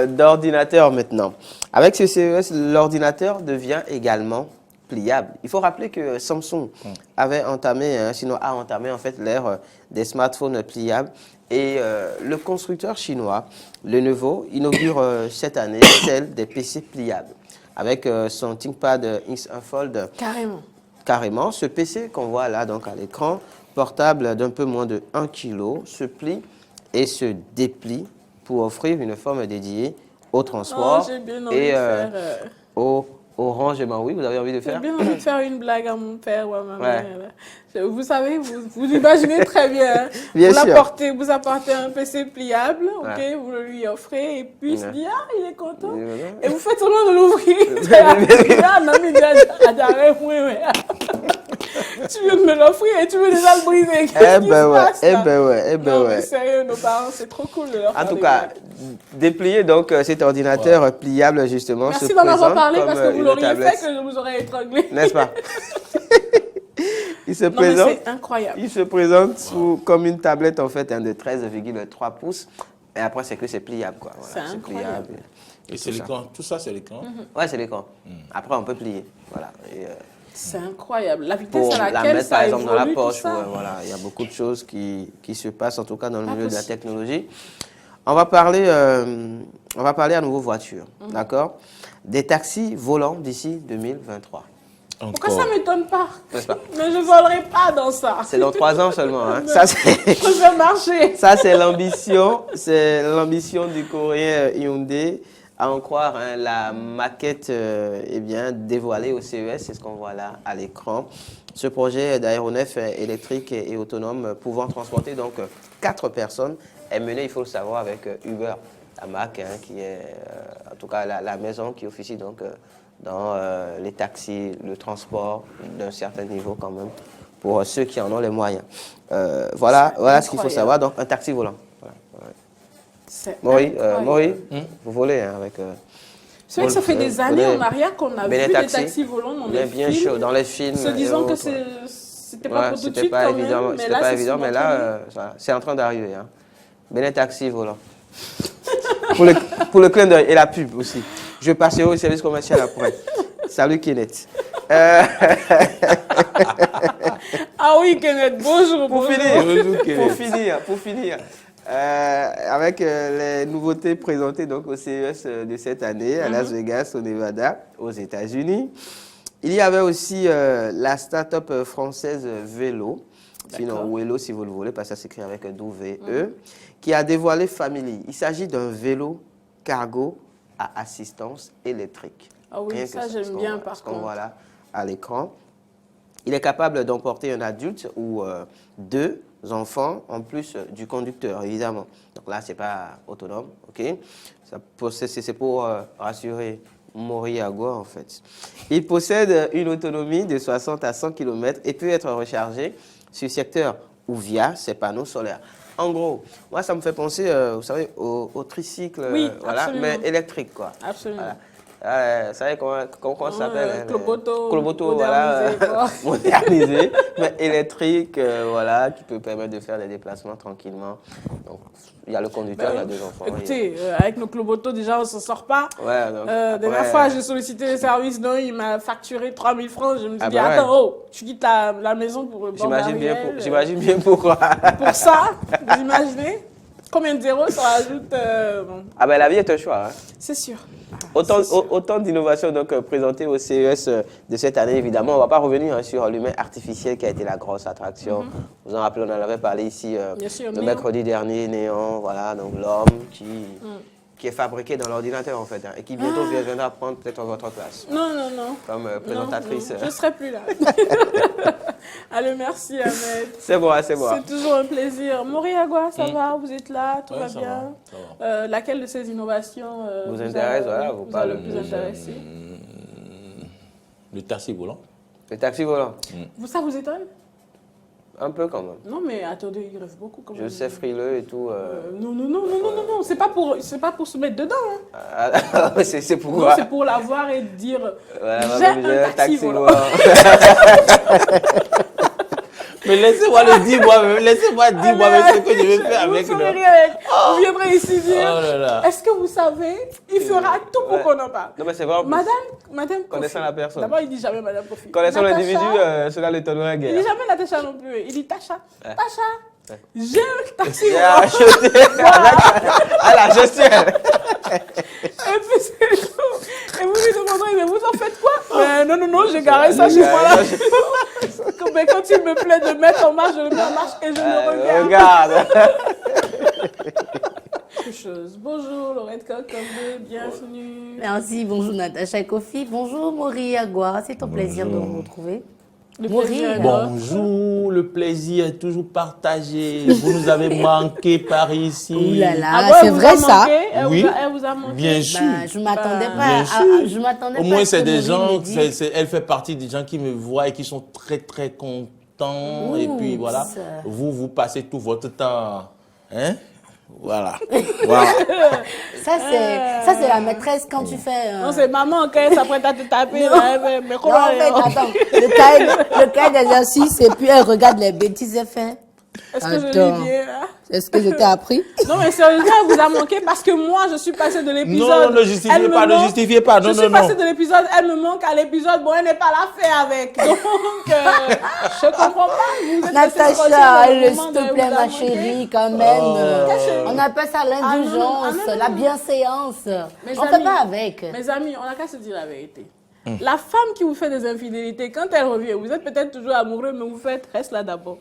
d'ordinateur maintenant. Avec ce CES, l'ordinateur devient également pliable. Il faut rappeler que Samsung avait entamé, sinon a entamé en fait l'ère des smartphones pliables. Et le constructeur chinois, Lenovo, inaugure cette année celle des PC pliables. Avec son ThinkPad X1 Fold. Carrément. Ce PC qu'on voit là donc à l'écran, portable d'un peu moins de 1 kg, se plie et se déplie pour offrir une forme dédiée au transport j'ai bien envie et de faire, au rangement. Oui, vous avez envie de faire? J'ai bien envie de faire une blague à mon père ou à ma mère. Vous savez, vous imaginez très bien. Bien sûr. Vous apportez un PC pliable, ok, vous le lui offrez, et puis il se dit, ah, il est content. Et vous faites seulement de l'ouvrir. Ah, non, mais tu viens de me l'offrir et tu veux déjà le briser. Qu'est-ce qui se passe, là? Non, mais sérieux, nos parents, c'est trop cool de leur faire En tout des cas, blagues. déplier donc cet ordinateur pliable justement Merci se d'en présente avoir parlé comme parce que vous une l'auriez tablette. fait que je vous aurais étranglé. N'est-ce pas? Il se Non, mais présente, c'est incroyable. Il se présente comme une tablette en fait de 13,3 pouces. Et après, c'est que c'est pliable, quoi. Voilà, C'est pliable. Et c'est l'écran. Tout ça, c'est l'écran. Ouais, c'est l'écran. Après, on peut plier. Voilà. Et, c'est incroyable. La vitesse pour à la laquelle mettre ça par exemple dans la évolue, tout poche, ça. voilà, il y a beaucoup de choses qui se passent en tout cas dans le Pas milieu de la possible. technologie. On va parler à nouveau voiture, d'accord? Des taxis volants d'ici 2023. Pourquoi ça ne m'étonne pas? N'est-ce pas? Mais je ne volerai pas dans ça. C'est dans 3 ans seulement. Hein. Mais Ça, c'est... je vais marcher. Ça, c'est l'ambition du coréen Hyundai. À en croire, hein, la maquette dévoilée au CES, c'est ce qu'on voit là à l'écran. Ce projet d'aéronef électrique et autonome pouvant transporter donc 4 personnes est mené, il faut le savoir, avec Uber, la marque qui est, en tout cas, la maison qui officie donc dans les taxis, le transport d'un certain niveau quand même, pour ceux qui en ont les moyens. Voilà ce qu'il faut savoir, donc un taxi volant. Maury, vous volez avec... C'est vrai que ça fait des années en arrière qu'on a vu des taxis volants dans les films. Chaud, dans les films. Se disant que c'était pas pour tout de suite quand même. C'était pas évident, mais là, c'est en train d'arriver. Hein. Benet Taxi volant. pour le clin d'œil et la pub aussi. Je passerai au service commercial après. Salut Kenneth. Ah oui Kenneth, bonjour. Pour finir. Avec les nouveautés présentées donc au CES de cette année à Las Vegas, au Nevada, aux États-Unis. Il y avait aussi la start-up française Vélo, sinon Vélo si vous le voulez, parce que ça s'écrit avec W-E, qui a dévoilé Family. Il s'agit d'un vélo cargo à assistance électrique. Ah oui, ça j'aime bien par contre. Ce qu'on voit là à l'écran. Il est capable d'emporter un adulte ou 2 enfants en plus du conducteur, évidemment. Donc là, ce n'est pas autonome, ok? C'est pour rassurer Maury Agua, en fait. Il possède une autonomie de 60 à 100 km et peut être rechargé sur secteur ou via ses panneaux solaires. En gros, moi, ça me fait penser, vous savez, au tricycle, voilà, mais électrique, quoi. Absolument. Voilà. Vous savez comment ça s'appelle? Cloboto, voilà, modernisé, mais électrique, voilà, qui peut permettre de faire des déplacements tranquillement. Donc, il y a le conducteur, il y a 2 enfants. Écoutez, avec nos Cloboto, déjà, on ne s'en sort pas. Ouais, donc, la dernière fois, j'ai sollicité les services, non, il m'a facturé 3 000 francs. Je me suis dit, attends, tu quittes la maison pour le bord d'Ariel. J'imagine bien pourquoi. Pour ça, vous imaginez combien de zéros ça rajoute Ah ben la vie est un choix. Hein. C'est sûr. Autant d'innovations donc présentées au CES de cette année, évidemment. On ne va pas revenir sur l'humain artificiel qui a été la grosse attraction. Vous en rappelez, on en avait parlé ici le mercredi dernier, Néant, voilà, donc l'homme qui est fabriqué dans l'ordinateur en fait, et qui bientôt viendra prendre peut-être votre place. Non. Comme présentatrice. Non. Je ne serai plus là. Allez, merci Ahmed. C'est bon. C'est toujours un plaisir. Maury Agua, ça va? Vous êtes là? Tout va bien? Laquelle de ces innovations vous intéresse? Vous a le plus intéressé? Le taxi volant. Le taxi volant. Ça vous étonne? Un peu quand même. Non, mais attendez, il reste beaucoup quand même. Je sais frileux et tout. Non, c'est pas pour se mettre dedans. Hein. C'est pour Non, quoi? c'est pour la voir et dire Voilà, j'ai un taxi, voilà. Mais laissez-moi le dire moi-même, laissez-moi dire moi-même ce que je vais faire avec vous. Vous viendrez ici dire, est-ce que vous savez, il fera tout pour qu'on en parle. Non, mais c'est vrai. Madame connaissant la personne. D'abord, il dit jamais Madame Kofi. Connaissant l'individu, cela l'étonnerait guère. Il dit jamais Natacha non plus. Il dit Tacha. Tacha, j'ai un taxi. J'ai acheté à la gestuelle. Et puis c'est tout. Et vous lui demanderez, mais vous en faites quoi? Non, j'ai garé ça chez moi là. Mais quand il me plaît de mettre en marche, je le mets en marche et je me regarde. Bonjour Laurette Kokombe, bienvenue. Merci, bonjour Natacha Kofi, bonjour Maury Agua, c'est un plaisir de vous retrouver. Bonjour, le plaisir est toujours partagé. Vous nous avez manqué par ici. Ouh là là, c'est vrai ça? Oui, elle vous a manqué. Bien sûr. Je m'attendais pas. Je m'attendais pas. Au moins, c'est des gens. Elle fait partie des gens qui me voient et qui sont très très contents. Et puis voilà, vous passez tout votre temps, hein? Voilà. Ça, c'est la maîtresse quand tu fais... Non, c'est maman quand elle s'apprête à te taper. Mais comment en fait, attends, le cahier d'exercice et puis elle regarde les bêtises et fait... Est-ce que je l'ai bien là? Est-ce que je t'ai appris? Non, mais sérieusement, elle vous a manqué parce que moi, je suis passée de l'épisode... Non, ne justifiez pas. Je suis passée de l'épisode, elle me manque à l'épisode, bon, elle n'est pas là fait avec. Donc, je comprends pas. Natacha, s'il te plaît, ma chérie, quand même. On appelle ça l'indulgence, la bienséance. On ne fait pas avec. Mes amis, on n'a qu'à se dire la vérité. La femme qui vous fait des infidélités, quand elle revient, vous êtes peut-être toujours amoureux, mais vous faites reste là d'abord.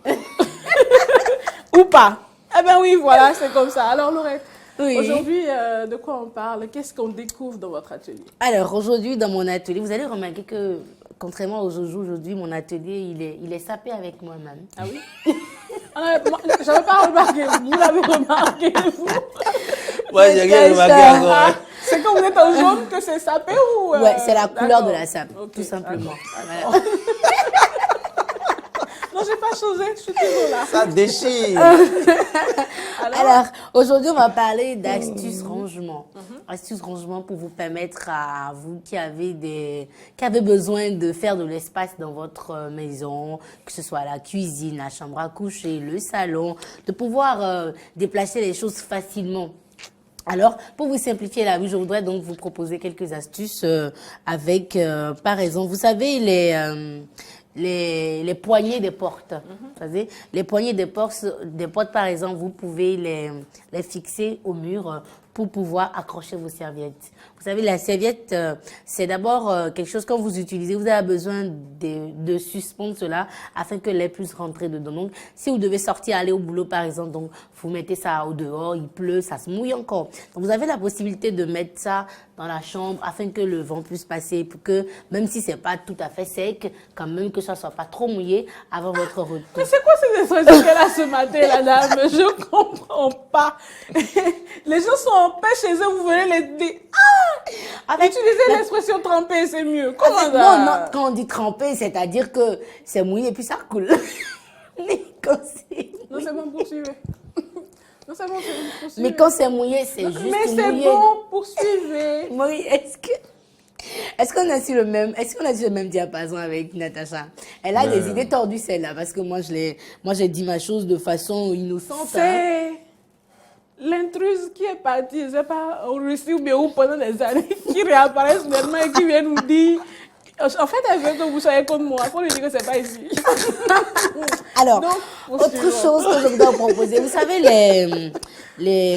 Ou pas. Eh bien oui, voilà, c'est comme ça. Alors Laurette, aujourd'hui, de quoi on parle? Qu'est-ce qu'on découvre dans votre atelier? Alors aujourd'hui, dans mon atelier, vous allez remarquer que, contrairement aux Jojo, aujourd'hui, mon atelier, il est sapé avec moi-même. Ah oui? Je n'avais pas remarqué, vous l'avez remarqué, vous? Ouais, j'ai rien remarqué encore. C'est quand vous êtes en jaune que c'est sapé ou... Ouais, c'est la couleur de la sape, tout simplement. Voilà. Non, j'ai pas changé, je suis toujours là. Ça déchire. Alors aujourd'hui, on va parler d'astuces rangement. Astuces rangement pour vous permettre à vous qui avez besoin de faire de l'espace dans votre maison, que ce soit la cuisine, la chambre à coucher, le salon, de pouvoir déplacer les choses facilement. Alors, pour vous simplifier la vie, je voudrais donc vous proposer quelques astuces avec, par exemple, vous savez, les poignées des portes. Vous savez, les poignées des portes, par exemple, vous pouvez les fixer au mur pour pouvoir accrocher vos serviettes. Vous savez, la serviette, c'est d'abord quelque chose quand vous utilisez, vous avez besoin de suspendre cela afin que l'air puisse rentrer dedans. Donc, si vous devez sortir, aller au boulot, par exemple, donc vous mettez ça au dehors, il pleut, ça se mouille encore. Donc, vous avez la possibilité de mettre ça dans la chambre afin que le vent puisse passer, pour que, même si c'est pas tout à fait sec, quand même que ça soit pas trop mouillé avant votre retour. Mais c'est quoi ces expressions qu'elle a ce matin, la dame? Je comprends pas. Les gens sont en paix chez eux, vous venez les dire. Utilisez l'expression tremper, c'est mieux. Comment ça? Non, quand on dit tremper, c'est-à-dire que c'est mouillé et puis ça coule. Mais quand c'est... Non, c'est bon, poursuivez. Non, c'est bon, poursuivez. Mais quand c'est mouillé, c'est juste mouillé. Mais c'est bon, poursuivez. Marie, est-ce qu'on a sur le même diapason avec Natacha? Elle a des idées tordues, celle-là, parce que moi, j'ai dit ma chose de façon innocente. C'est l'intruse qui est partie, je ne sais pas, en Russie ou bien où pendant des années, qui réapparaît soudainement et qui vient nous dire... En fait, elle veut que vous soyez comme moi. Il faut lui dire que ce n'est pas ici. Alors, autre chose que je voudrais vous proposer, vous savez,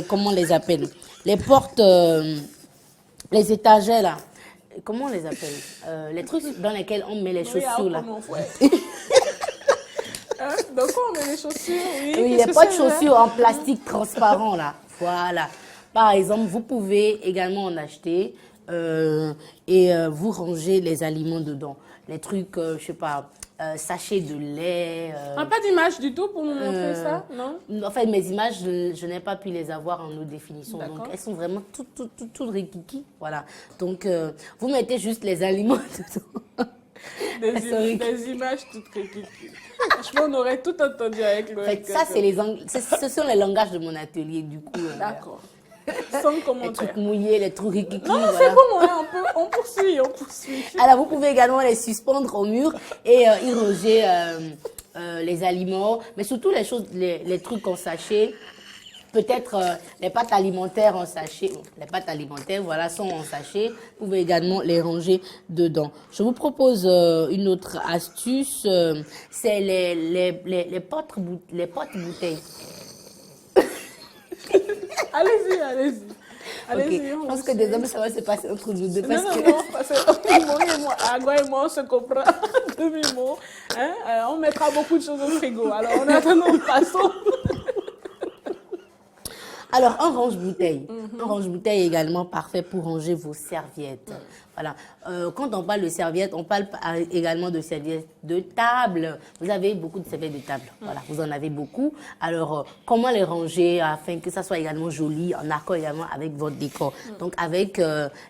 comment on les appelle? Les portes, les étagères, là. Comment on les appelle? Les trucs dans lesquels on met les chaussures, là. Donc, on met les chaussures, oui, les pots de chaussures en plastique transparent, là. Voilà. Par exemple, vous pouvez également en acheter et vous rangez les aliments dedans. Les trucs, je sais pas, sachets de lait. Pas d'image du tout pour nous montrer ça, non? En fait, mes images, je n'ai pas pu les avoir en haute définition. Donc, elles sont vraiment toutes rikiki. Voilà. Donc, vous mettez juste les aliments dedans. Des images toutes rikiki. Franchement, on aurait tout entendu avec le. En fait, ça, ce sont les langages de mon atelier, du coup. D'accord. Sans commentaire. Les trucs mouillés, les trucs rikiki. Non, voilà. c'est bon, hein, on poursuit. Alors, vous pouvez également les suspendre au mur et y ranger les aliments, mais surtout les choses, les trucs en sachet. Peut-être les pâtes alimentaires en sachet. Bon, les pâtes alimentaires, voilà, sont en sachet. Vous pouvez également les ranger dedans. Je vous propose une autre astuce. C'est les potes bouteilles. Allez-y. Okay. Je pense que désormais, ça va se passer entre nous deux. Parce que... Non, parce que Agua et moi, on se comprend demi-mot. Hein? On mettra beaucoup de choses au frigo. Alors, en attendant, passons. Alors, un range-bouteille. Un range-bouteille est également parfait pour ranger vos serviettes. Voilà. Quand on parle de serviettes, on parle également de serviettes de table. Vous avez beaucoup de serviettes de table. Voilà, vous en avez beaucoup. Alors, comment les ranger afin que ça soit également joli, en accord également avec votre décor. Donc, avec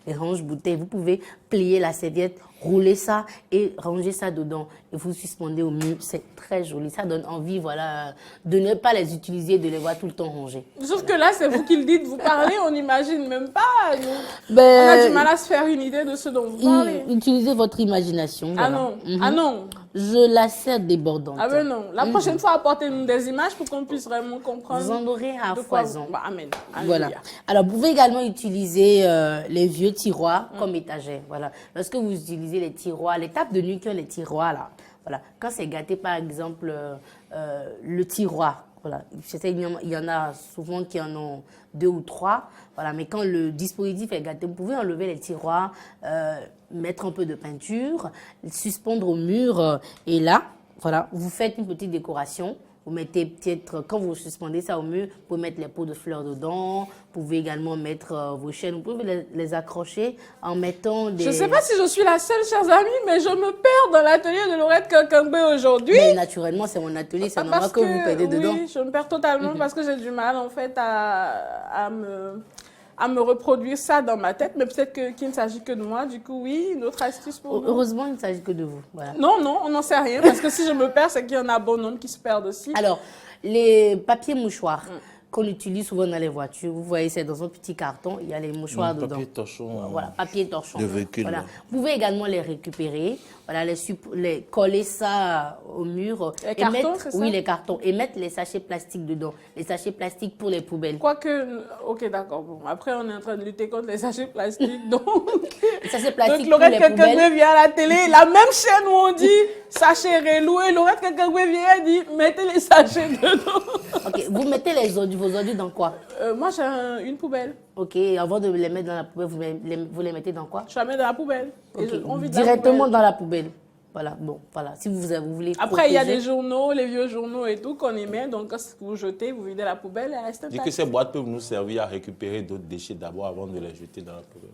les range-bouteilles, vous pouvez plier la serviette, rouler ça et ranger ça dedans. Et vous suspendez au mur. C'est très joli. Ça donne envie, voilà, de ne pas les utiliser, de les voir tout le temps rangés. Sauf que là, c'est vous qui le dites. Vous parlez, on n'imagine même pas. On a du mal à se faire une idée de ce dont vous parlez. Utilisez votre imagination. Voilà. Ah non, ah non. Je la sers débordante. Ah ben non. La prochaine fois, apportez-nous des images pour qu'on puisse vraiment comprendre. Vous en aurez à foison. Bah, amen. Voilà. Alors, vous pouvez également utiliser les vieux tiroirs comme étagères. Voilà. Lorsque vous utilisez les tiroirs, les tables de nuit, les tiroirs là. Voilà. Quand c'est gâté, par exemple, le tiroir. Voilà. Il y en a souvent qui en ont 2 ou 3. Voilà. Mais quand le dispositif est gâté, vous pouvez enlever les tiroirs, mettre un peu de peinture, suspendre au mur et là, voilà, vous faites une petite décoration. Vous mettez peut-être, quand vous suspendez ça au mur, vous pouvez mettre les pots de fleurs dedans. Vous pouvez également mettre vos chaînes. Vous pouvez les accrocher en mettant des... Je ne sais pas si je suis la seule, chers amis, mais je me perds dans l'atelier de Laurette Kankangbe aujourd'hui. Mais naturellement, c'est mon atelier, c'est normal que vous perdez dedans. Oui, je me perds totalement parce que j'ai du mal, en fait, à me reproduire ça dans ma tête, mais peut-être qu'il ne s'agit que de moi. Du coup, oui, une autre astuce pour vous. Heureusement, il ne s'agit que de vous. Voilà. Non, on n'en sait rien, parce que si je me perds, c'est qu'il y en a bon nombre qui se perdent aussi. Alors, les papiers mouchoirs qu'on utilise souvent dans les voitures, vous voyez, c'est dans un petit carton, il y a les mouchoirs dedans. Papier torchon. Voilà, papier torchon. De véhicule. Voilà. Vous pouvez également les récupérer, voilà, les coller ça au mur. Les cartons, c'est ça? Oui, les cartons. Et mettre les sachets plastiques dedans. Les sachets plastiques pour les poubelles. Quoique, ok, d'accord. Bon, après, on est en train de lutter contre les sachets plastiques. Donc, les sachets plastiques donc Laurette pour les poubelles. Kankangbe vient à la télé, la même chaîne où on dit sachets reloués. Laurette Kankangbe vient et dit mettez les sachets dedans. Ok, vous mettez vos ordures dans quoi? Moi, j'ai une poubelle. Ok, avant de les mettre dans la poubelle, vous les mettez dans quoi? Je la mets dans la poubelle. Okay. Directement dans la poubelle. Voilà, bon, voilà. Si vous voulez. Après, il y a des journaux, les vieux journaux et tout qu'on émet. Donc, quand vous jetez, vous videz la poubelle, elle reste intacte. Dis que ces boîtes peuvent nous servir à récupérer d'autres déchets d'abord avant de les jeter dans la poubelle.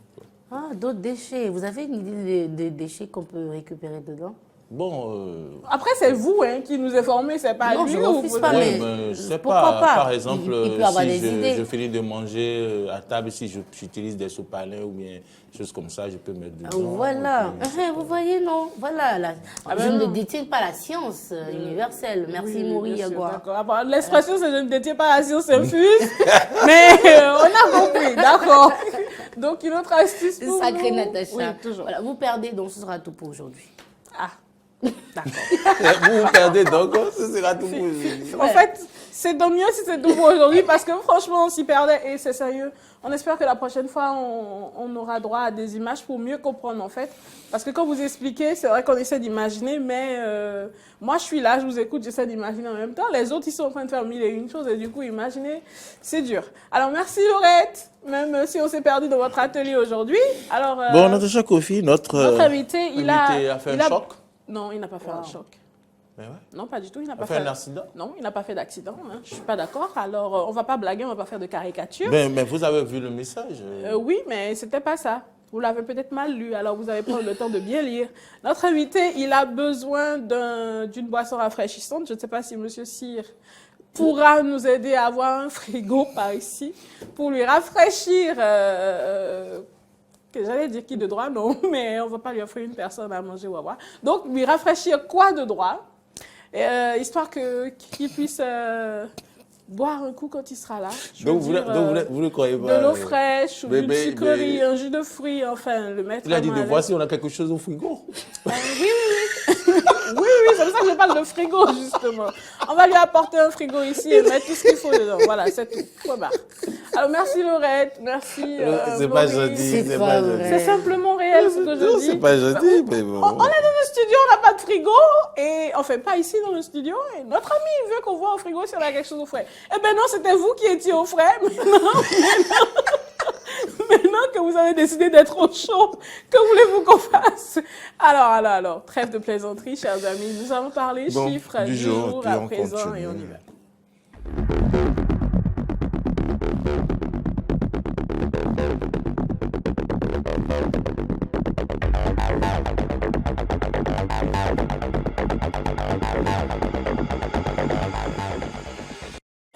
Ah, d'autres déchets. Vous avez une idée des déchets qu'on peut récupérer dedans? Bon. Après, c'est vous qui nous informez, c'est pas non, lui. Je refuse pas, mais je sais pas. Par exemple, si je finis de manger à table, si j'utilise des sopalins ou bien des choses comme ça, je peux mettre dedans. Voilà. Vous voyez, non. Voilà. Je ne détiens pas la science universelle. Merci, Maurice Yagua. D'accord. L'expression, c'est je ne détiens pas la science infuse. Mais on a compris, d'accord. Donc, une autre astuce pour Sacré vous. Natacha. Oui, toujours. Voilà, vous perdez, donc ce sera tout pour aujourd'hui. Ah. D'accord. Vous perdez donc, ce sera tout pour aujourd'hui. En fait, c'est tant mieux si c'est tout pour aujourd'hui parce que franchement, on s'y perdait et c'est sérieux. On espère que la prochaine fois, on aura droit à des images pour mieux comprendre en fait. Parce que quand vous expliquez, c'est vrai qu'on essaie d'imaginer, mais moi je suis là, je vous écoute, j'essaie d'imaginer en même temps. Les autres, ils sont en train de faire mille et une choses et du coup, imaginer, c'est dur. Alors merci Laurette, même si on s'est perdu dans votre atelier aujourd'hui. Alors, bon, Natacha Kofi, notre invité, il a fait un choc. Non, il n'a pas fait un choc. Mais ouais. Non, pas du tout. Il n'a pas fait un accident. Non, il n'a pas fait d'accident. Hein. Je ne suis pas d'accord. Alors, on ne va pas blaguer, on ne va pas faire de caricature. Mais vous avez vu le message Oui, mais ce n'était pas ça. Vous l'avez peut-être mal lu, alors vous allez prendre le temps de bien lire. Notre invité, il a besoin d'une boisson rafraîchissante. Je ne sais pas si M. Cyr pourra nous aider à avoir un frigo par ici pour lui rafraîchir... J'allais dire qui de droit, non, mais on ne va pas lui offrir une personne à manger ou à boire. Donc, lui rafraîchir quoi de droit? histoire qu'il puisse boire un coup quand il sera là. Donc vous ne croyez pas? De l'eau fraîche, ou d'une sucrerie, un jus de fruits, enfin, le mettre. Il a dit de voir si on a quelque chose au frigo. Oui. Oui, c'est pour ça que je parle de frigo, justement. On va lui apporter un frigo ici et mettre tout ce qu'il faut dedans. Voilà, c'est tout. Point barre. Alors, merci Laurette, merci c'est pas gentil, c'est pas gentil. C'est simplement réel ce que je dis. C'est pas gentil, mais bon. On est dans le studio, on n'a pas de frigo, et enfin, pas ici dans le studio, et notre ami il veut qu'on voit au frigo si on a quelque chose au frais. Eh ben non, c'était vous qui étiez au frais, maintenant que vous avez décidé d'être au chaud, que voulez-vous qu'on fasse? Alors, trêve de plaisanterie, chers amis. Nous allons parler chiffres du jour à présent et on y va.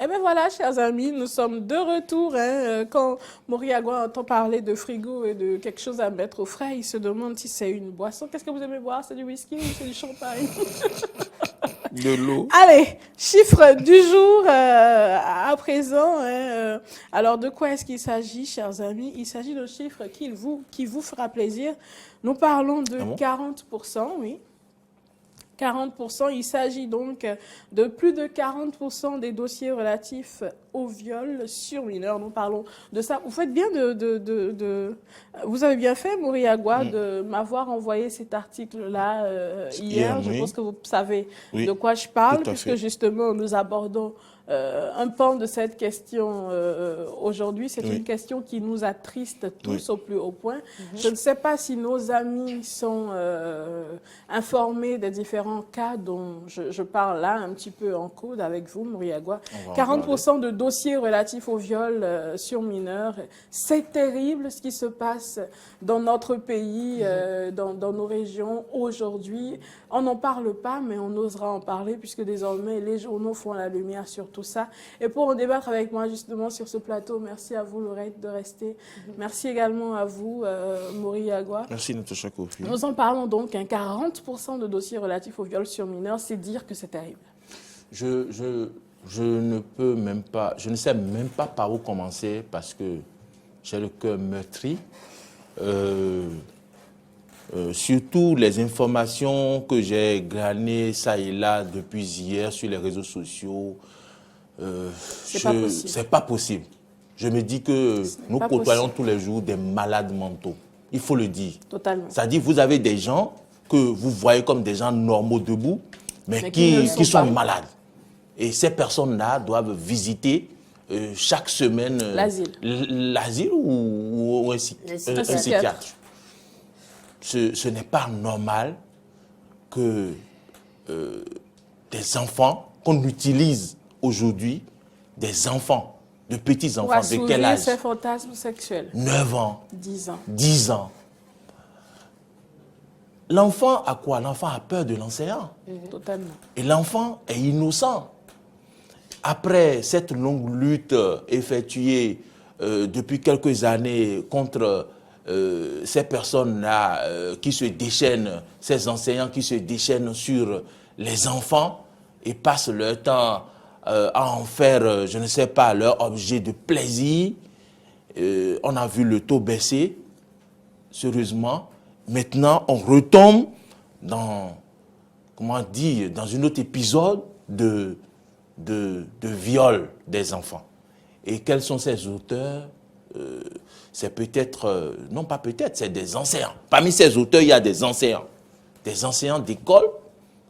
Eh bien voilà, chers amis, nous sommes de retour. Quand Moriagua entend parler de frigo et de quelque chose à mettre au frais, il se demande si c'est une boisson. Qu'est-ce que vous aimez boire? C'est du whisky ou c'est du champagne? De l'eau. Allez, chiffre du jour à présent. Alors, de quoi est-ce qu'il s'agit, chers amis? Il s'agit d'un chiffre qui vous fera plaisir. Nous parlons de 40%, oui. 40%, il s'agit donc de plus de 40% des dossiers relatifs au viol sur mineurs. Nous parlons de ça. Vous faites bien vous avez bien fait, Moriagua, de m'avoir envoyé cet article-là hier. Je pense que vous savez de quoi je parle, puisque justement nous abordons un pan de cette question aujourd'hui. C'est une question qui nous attriste tous au plus haut point. Je ne sais pas si nos amis sont informés des différents cas dont je parle là, un petit peu en code avec vous, Moriagua. 40% de dossiers relatifs au viol sur mineurs. C'est terrible ce qui se passe dans notre pays, dans nos régions aujourd'hui. On n'en parle pas, mais on osera en parler puisque désormais les journaux font la lumière sur tout ça. Et pour en débattre avec moi justement sur ce plateau, merci à vous Laurette de rester. Merci également à vous Moriagua. Merci Natacha Kofi. Nous en parlons donc, 40% de dossiers relatifs au viol sur mineurs, c'est dire que c'est terrible. Je ne sais même pas par où commencer parce que j'ai le cœur meurtri. Surtout les informations que j'ai glanées ça et là depuis hier sur les réseaux sociaux, c'est pas possible. Je me dis que nous côtoyons tous les jours des malades mentaux. Il faut le dire. Totalement. C'est-à-dire vous avez des gens que vous voyez comme des gens normaux debout, mais qui sont malades. Et ces personnes-là doivent visiter chaque semaine l'asile ou un psychiatre. Ce n'est pas normal que des enfants, qu'on utilise aujourd'hui, des enfants, de petits-enfants, de quel âge? Ces fantasmes sexuels. 9 ans. 10 ans. 10 ans. L'enfant a quoi? L'enfant a peur de l'enseignant. Totalement. Et l'enfant est innocent. Après cette longue lutte effectuée depuis quelques années contre ces personnes-là qui se déchaînent, ces enseignants qui se déchaînent sur les enfants et passent leur temps à en faire, je ne sais pas, leur objet de plaisir. On a vu le taux baisser, sérieusement. Maintenant, on retombe dans, comment dire, dans un autre épisode de viol des enfants. Et quels sont ces auteurs? C'est peut-être, non pas peut-être, c'est des enseignants. Parmi ces auteurs, il y a des enseignants d'école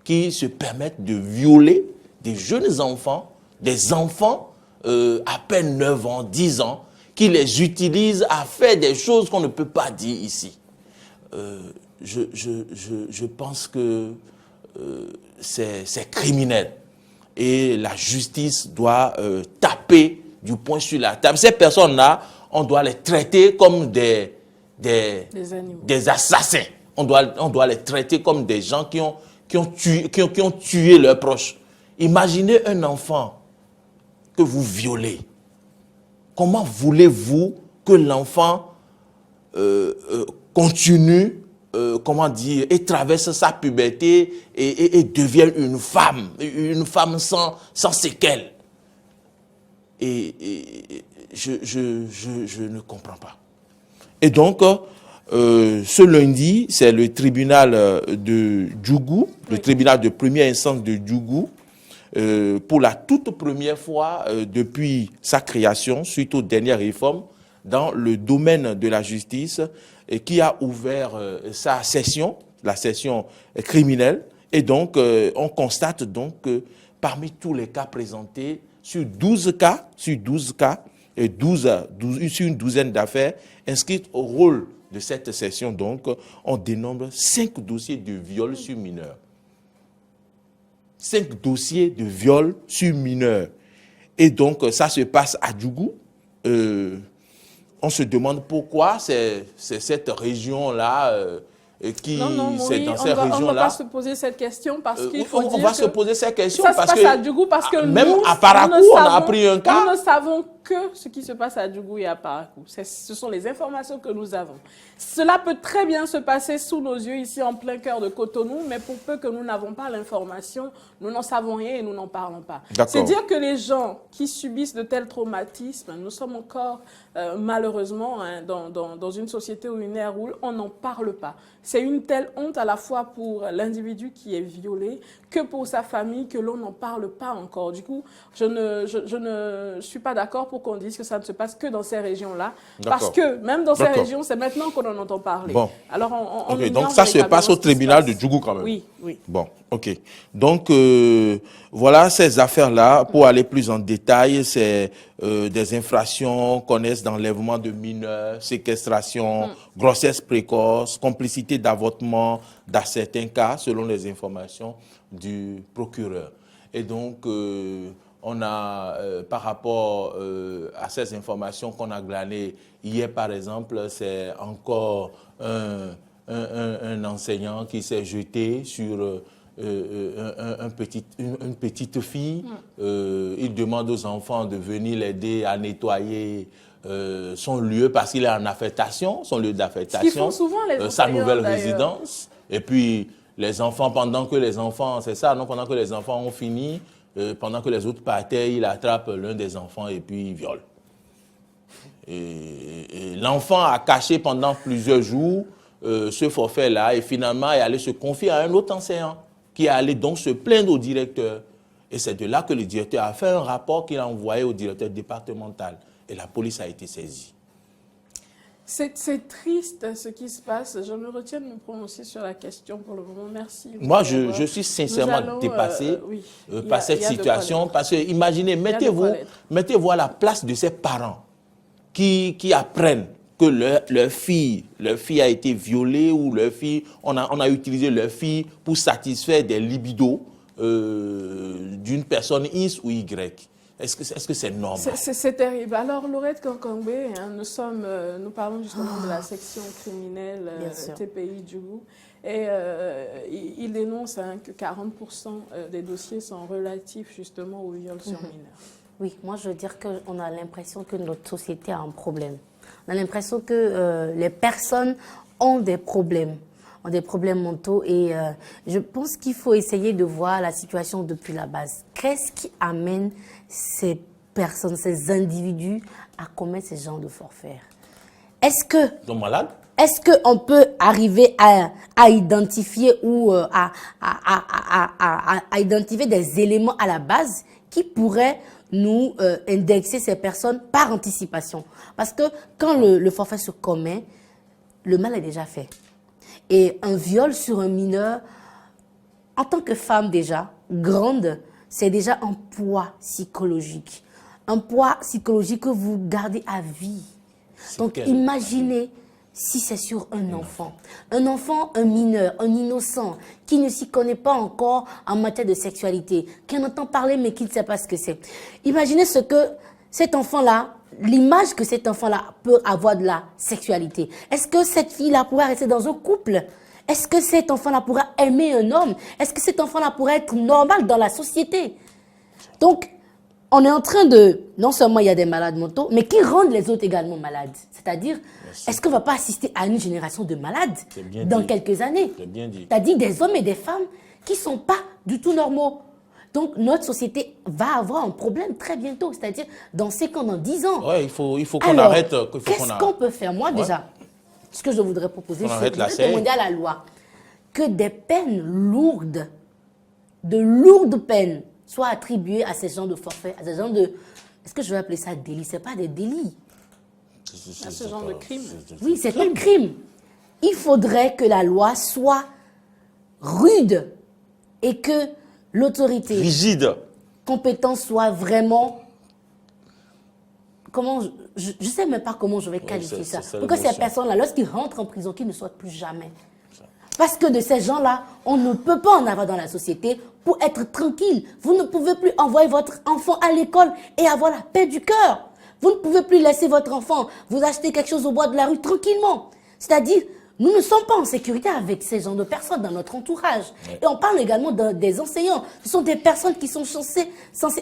qui se permettent de violer des jeunes enfants, des enfants à peine 9 ans, 10 ans, qui les utilisent à faire des choses qu'on ne peut pas dire ici. Je pense que c'est criminel. Et la justice doit taper du poing sur la table. Ces personnes-là, on doit les traiter comme des assassins. On doit les traiter comme des gens qui ont tué leurs proches. Imaginez un enfant que vous violez. Comment voulez-vous que l'enfant continue comment dire, et traverse sa puberté et devient une femme sans séquelles. Et je ne comprends pas. Et donc, ce lundi, c'est le tribunal de Djougou, le tribunal de première instance de Djougou, pour la toute première fois depuis sa création, suite aux dernières réformes, dans le domaine de la justice, qui a ouvert sa session, la session criminelle. Et donc, on constate donc que parmi tous les cas présentés, sur 12 cas, et sur une douzaine d'affaires inscrites au rôle de cette session, donc, on dénombre 5 dossiers de viol sur mineurs. 5 dossiers de viol sur mineurs. Et donc, ça se passe à Djougou. On se demande pourquoi c'est cette région-là qui... Non, c'est dans ces on ne va régions-là. pas se poser cette question parce qu'il faut dire on va se poser cette question ça parce se passe que à Djougou parce que même nous, à Parakou, on a appris un cas. Nous ne savons que ce qui se passe à Djougou et à Parakou. Ce sont les informations que nous avons. Cela peut très bien se passer sous nos yeux ici en plein cœur de Cotonou, mais pour peu que nous n'avons pas l'information, nous n'en savons rien et nous n'en parlons pas. C'est dire que les gens qui subissent de tels traumatismes, nous sommes encore malheureusement dans une société où une ère roule, on n'en parle pas. C'est une telle honte à la fois pour l'individu qui est violé que pour sa famille que l'on n'en parle pas encore. Du coup, je ne suis pas d'accord pour qu'on dise que ça ne se passe que dans ces régions-là. Parce que même dans ces régions, c'est maintenant qu'on en entend parler. Bon. Alors, donc ça se passe au tribunal de Djougou quand même. Oui, oui. Bon, ok. Donc, voilà ces affaires-là. Pour aller plus en détail, c'est des infractions qu'on connaisse d'enlèvement de mineurs, séquestration, grossesse précoce, complicité d'avortement dans certains cas, selon les informations du procureur. Et donc, on a, par rapport à ces informations qu'on a glanées hier, par exemple, c'est encore un enseignant qui s'est jeté sur une petite fille. Il demande aux enfants de venir l'aider à nettoyer son lieu parce qu'il est en affectation, son lieu d'affectation, sa nouvelle résidence. Et puis, les enfants, pendant que les enfants, c'est ça, non, pendant que les enfants ont fini, pendant que les autres partaient, il attrape l'un des enfants et puis il viole. Et l'enfant a caché pendant plusieurs jours ce forfait-là et finalement est allé se confier à un autre enseignant qui est allé donc se plaindre au directeur. Et c'est de là que le directeur a fait un rapport qu'il a envoyé au directeur départemental. Et la police a été saisie. C'est triste ce qui se passe. Je me retiens de me prononcer sur la question pour le moment. Merci. Moi, je suis sincèrement dépassé par cette situation. Parce que, imaginez, mettez-vous à la place de ces parents qui apprennent que leur fille a été violée ou on a utilisé leur fille pour satisfaire des libidos d'une personne X ou Y. Est-ce que c'est normal? C'est terrible. Alors, Laurette Kankangbe, nous parlons justement de la section criminelle TPI Djougou. Et il dénonce que 40% des dossiers sont relatifs justement au viol sur mineurs. Oui, moi je veux dire qu'on a l'impression que notre société a un problème. On a l'impression que les personnes ont des problèmes mentaux et je pense qu'il faut essayer de voir la situation depuis la base. Qu'est-ce qui amène ces personnes, ces individus à commettre ce genre de forfaits? Est-ce que... Ils sont malades? Est-ce qu'on peut arriver à identifier ou à identifier des éléments à la base qui pourraient nous indexer ces personnes par anticipation? Parce que quand le forfait se commet, le mal est déjà fait. Et un viol sur un mineur, en tant que femme déjà, grande, c'est déjà un poids psychologique. Un poids psychologique que vous gardez à vie. Donc imaginez si c'est sur un enfant. Un enfant, un mineur, un innocent, qui ne s'y connaît pas encore en matière de sexualité, qui en entend parler mais qui ne sait pas ce que c'est. Imaginez ce que cet enfant-là, l'image que cet enfant-là peut avoir de la sexualité. Est-ce que cette fille-là pourrait rester dans un couple? Est-ce que cet enfant-là pourra aimer un homme? Est-ce que cet enfant-là pourrait être normal dans la société? Donc, on est en train de, non seulement il y a des malades mentaux, mais qui rendent les autres également malades. C'est-à-dire, est-ce qu'on ne va pas assister à une génération de malades dans quelques années? C'est-à-dire des hommes et des femmes qui ne sont pas du tout normaux. Donc, notre société va avoir un problème très bientôt, c'est-à-dire dans 5 ans, dans 10 ans. Oui, il faut qu'on arrête. Qu'est-ce qu'on peut faire? Moi, déjà, ce que je voudrais proposer, c'est de demander à la loi que des peines lourdes, de lourdes peines, soient attribuées à ces gens de forfaits, à ces gens de... Est-ce que je vais appeler ça délit? Ce n'est pas des délits. À ce genre de crime. Oui, c'est un crime. Il faudrait que la loi soit rude et que l'autorité rigide, compétente soit vraiment... Comment je ne sais même pas comment je vais qualifier ça. Pour que ces personnes-là, lorsqu'ils rentrent en prison, qu'ils ne sortent plus jamais. Parce que de ces gens-là, on ne peut pas en avoir dans la société pour être tranquille. Vous ne pouvez plus envoyer votre enfant à l'école et avoir la paix du cœur. Vous ne pouvez plus laisser votre enfant vous acheter quelque chose au bout de la rue tranquillement. C'est-à-dire, nous ne sommes pas en sécurité avec ces genres de personnes dans notre entourage. Et on parle également des enseignants. Ce sont des personnes qui sont censées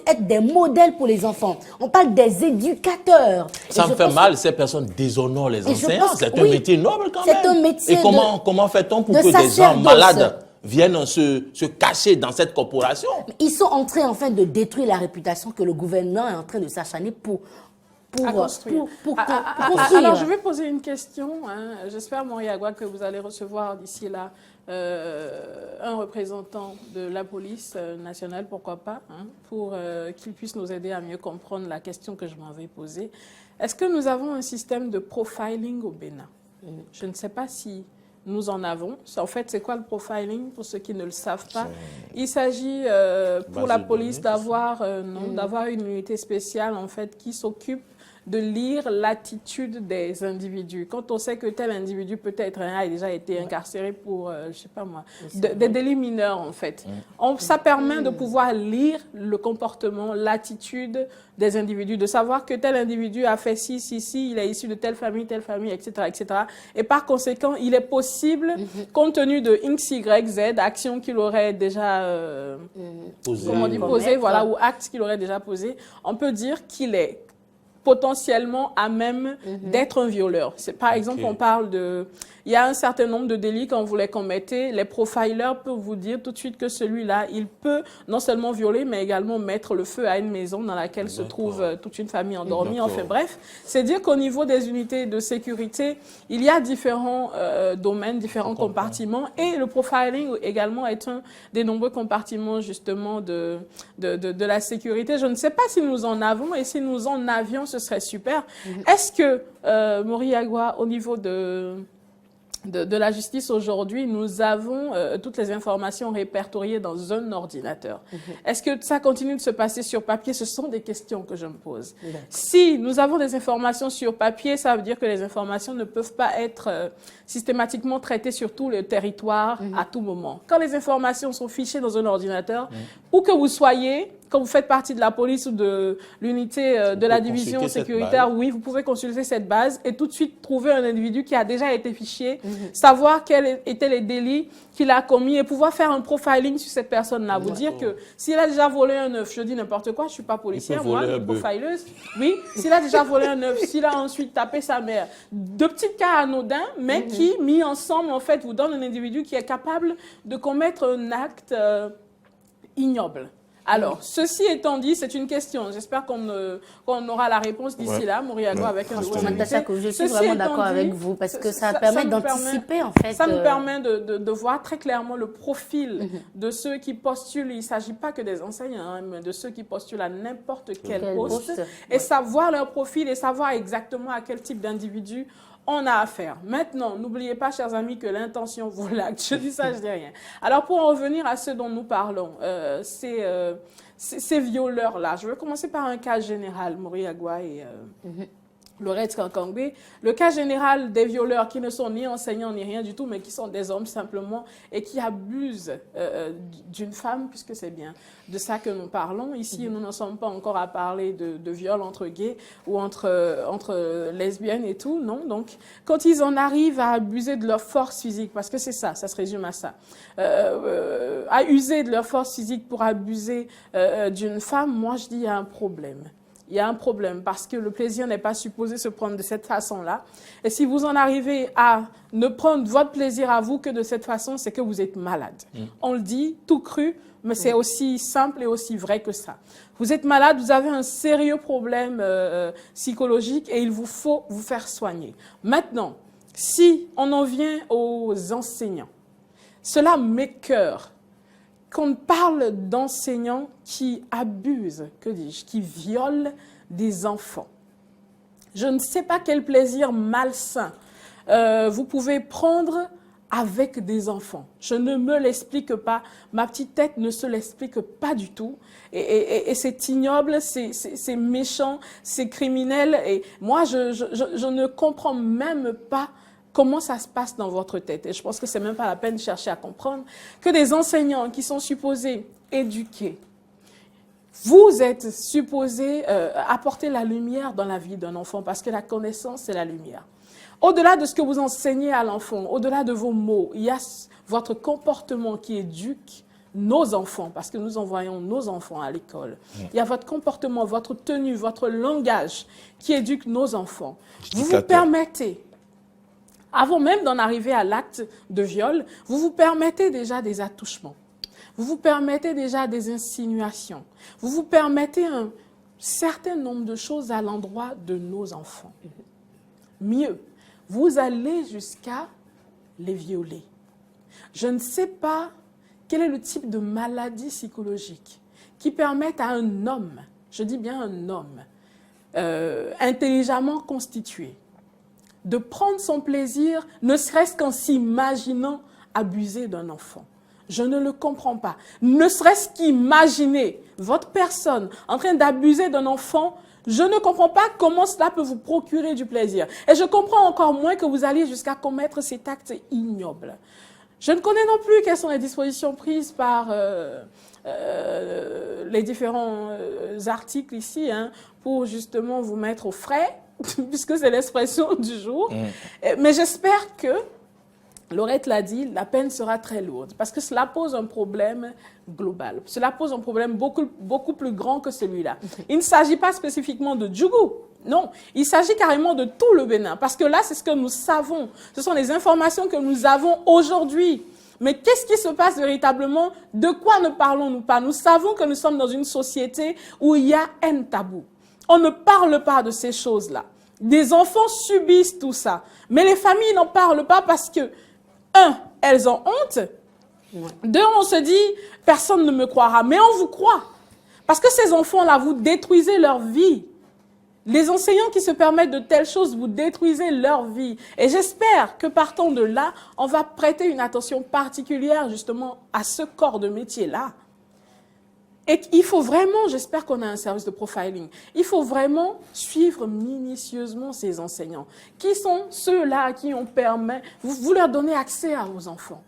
être des modèles pour les enfants. On parle des éducateurs. Ça me fait mal, ces personnes déshonorent les enseignants. C'est un métier noble quand même. C'est un métier. Et comment fait-on pour que des gens malades viennent se cacher dans cette corporation? Ils sont en train de détruire la réputation que le gouvernement est en train de s'acharner pour construire. Alors, je vais poser une question. J'espère, Moriagua, que vous allez recevoir d'ici là un représentant de la police nationale, pourquoi pas, pour qu'il puisse nous aider à mieux comprendre la question que je m'en vais poser. Est-ce que nous avons un système de profiling au Bénin? Je ne sais pas si nous en avons. En fait, c'est quoi le profiling pour ceux qui ne le savent pas? Il s'agit pour la police d'avoir une unité spéciale en fait qui s'occupe de lire l'attitude des individus. Quand on sait que tel individu peut-être a déjà été incarcéré pour, je sais pas moi, des délits mineurs en fait. Ça permet de pouvoir lire le comportement, l'attitude des individus, de savoir que tel individu a fait ci, il est issu de telle famille, etc., etc. Et par conséquent, il est possible, compte tenu de X, Y, Z, actions qu'il aurait déjà posées, voilà, ou actes qu'il aurait déjà posés, on peut dire qu'il est potentiellement à même d'être un violeur. Par exemple, on parle de... Il y a un certain nombre de délits quand vous les commettez. Les profilers peuvent vous dire tout de suite que celui-là, il peut non seulement violer, mais également mettre le feu à une maison dans laquelle se trouve toute une famille endormie. Enfin bref, c'est dire qu'au niveau des unités de sécurité, il y a différents domaines, différents compartiments. Et le profiling également est un des nombreux compartiments justement de la sécurité. Je ne sais pas si nous en avons, et si nous en avions, ce serait super. Est-ce que, Moriagua, au niveau de la justice aujourd'hui, nous avons toutes les informations répertoriées dans un ordinateur? Est-ce que ça continue de se passer sur papier? Ce sont des questions que je me pose. Si nous avons des informations sur papier, ça veut dire que les informations ne peuvent pas être systématiquement traitées sur tout le territoire à tout moment. Quand les informations sont fichées dans un ordinateur, où que vous soyez, quand vous faites partie de la police ou de l'unité de la division sécuritaire, oui, vous pouvez consulter cette base et tout de suite trouver un individu qui a déjà été fiché, savoir quels étaient les délits qu'il a commis et pouvoir faire un profiling sur cette personne-là. Vous dire que s'il a déjà volé un œuf, je dis n'importe quoi, je ne suis pas policière, moi, je suis profileuse. Oui, s'il a déjà volé un œuf, s'il a ensuite tapé sa mère, deux petits cas anodins, mais qui, mis ensemble, en fait, vous donnent un individu qui est capable de commettre un acte ignoble. Alors, ceci étant dit, c'est une question. J'espère qu'on aura la réponse d'ici là, Moriagua, avec un document. Je suis vraiment d'accord avec vous, parce que ça permet d'anticiper, en fait. Ça me permet de voir très clairement le profil de ceux qui postulent. Il ne s'agit pas que des enseignants, mais de ceux qui postulent à n'importe quel poste. Et savoir leur profil et savoir exactement à quel type d'individu on a affaire. Maintenant, n'oubliez pas, chers amis, que l'intention vaut l'acte. Je dis ça, je dis rien. Alors, pour en revenir à ce dont nous parlons, ces violeurs-là, je vais commencer par un cas général, Moriagua, Laurette Kankangbe, le cas général des violeurs qui ne sont ni enseignants ni rien du tout, mais qui sont des hommes simplement et qui abusent d'une femme, puisque c'est bien de ça que nous parlons. Ici, nous n'en sommes pas encore à parler de viol entre gays ou entre lesbiennes et tout, non. Donc, quand ils en arrivent à abuser de leur force physique, parce que c'est ça se résume à ça, à user de leur force physique pour abuser d'une femme, moi je dis il y a un problème. Il y a un problème parce que le plaisir n'est pas supposé se prendre de cette façon-là. Et si vous en arrivez à ne prendre votre plaisir à vous que de cette façon, c'est que vous êtes malade. On le dit tout cru, mais c'est aussi simple et aussi vrai que ça. Vous êtes malade, vous avez un sérieux problème psychologique et il vous faut vous faire soigner. Maintenant, si on en vient aux enseignants, cela m'écoeure qu'on parle d'enseignants qui abusent, que dis-je, qui violent des enfants. Je ne sais pas quel plaisir malsain vous pouvez prendre avec des enfants. Je ne me l'explique pas. Ma petite tête ne se l'explique pas du tout. Et c'est ignoble, c'est méchant, c'est criminel. Et moi, je ne comprends même pas comment ça se passe dans votre tête. Et je pense que c'est même pas la peine de chercher à comprendre que des enseignants qui sont supposés éduquer, vous êtes supposés apporter la lumière dans la vie d'un enfant parce que la connaissance, c'est la lumière. Au-delà de ce que vous enseignez à l'enfant, au-delà de vos mots, il y a votre comportement qui éduque nos enfants, parce que nous envoyons nos enfants à l'école. Il y a votre comportement, votre tenue, votre langage qui éduque nos enfants. Vous vous permettez, avant même d'en arriver à l'acte de viol, vous vous permettez déjà des attouchements. Vous vous permettez déjà des insinuations. Vous vous permettez un certain nombre de choses à l'endroit de nos enfants. Mieux, vous allez jusqu'à les violer. Je ne sais pas quel est le type de maladie psychologique qui permette à un homme, je dis bien un homme, intelligemment constitué, de prendre son plaisir, ne serait-ce qu'en s'imaginant abuser d'un enfant. Je ne le comprends pas. Ne serait-ce qu'imaginer votre personne en train d'abuser d'un enfant, je ne comprends pas comment cela peut vous procurer du plaisir. Et je comprends encore moins que vous alliez jusqu'à commettre cet acte ignoble. Je ne connais non plus quelles sont les dispositions prises par les différents articles ici pour justement vous mettre au frais, puisque c'est l'expression du jour. Mais j'espère que, Laurette l'a dit, la peine sera très lourde, parce que cela pose un problème global. Cela pose un problème beaucoup plus grand que celui-là. Il ne s'agit pas spécifiquement de Djougou, non. Il s'agit carrément de tout le Bénin, parce que là, c'est ce que nous savons. Ce sont les informations que nous avons aujourd'hui. Mais qu'est-ce qui se passe véritablement? De quoi ne parlons-nous pas? Nous savons que nous sommes dans une société où il y a un tabou. On ne parle pas de ces choses-là. Des enfants subissent tout ça. Mais les familles n'en parlent pas parce que, un, elles ont honte. Deux, on se dit, personne ne me croira. Mais on vous croit. Parce que ces enfants-là, vous détruisez leur vie. Les enseignants qui se permettent de telles choses, vous détruisez leur vie. Et j'espère que partant de là, on va prêter une attention particulière justement à ce corps de métier-là. Et il faut vraiment, j'espère qu'on a un service de profiling, il faut vraiment suivre minutieusement ces enseignants. Qui sont ceux-là à qui on permet, vous leur donnez accès à vos enfants.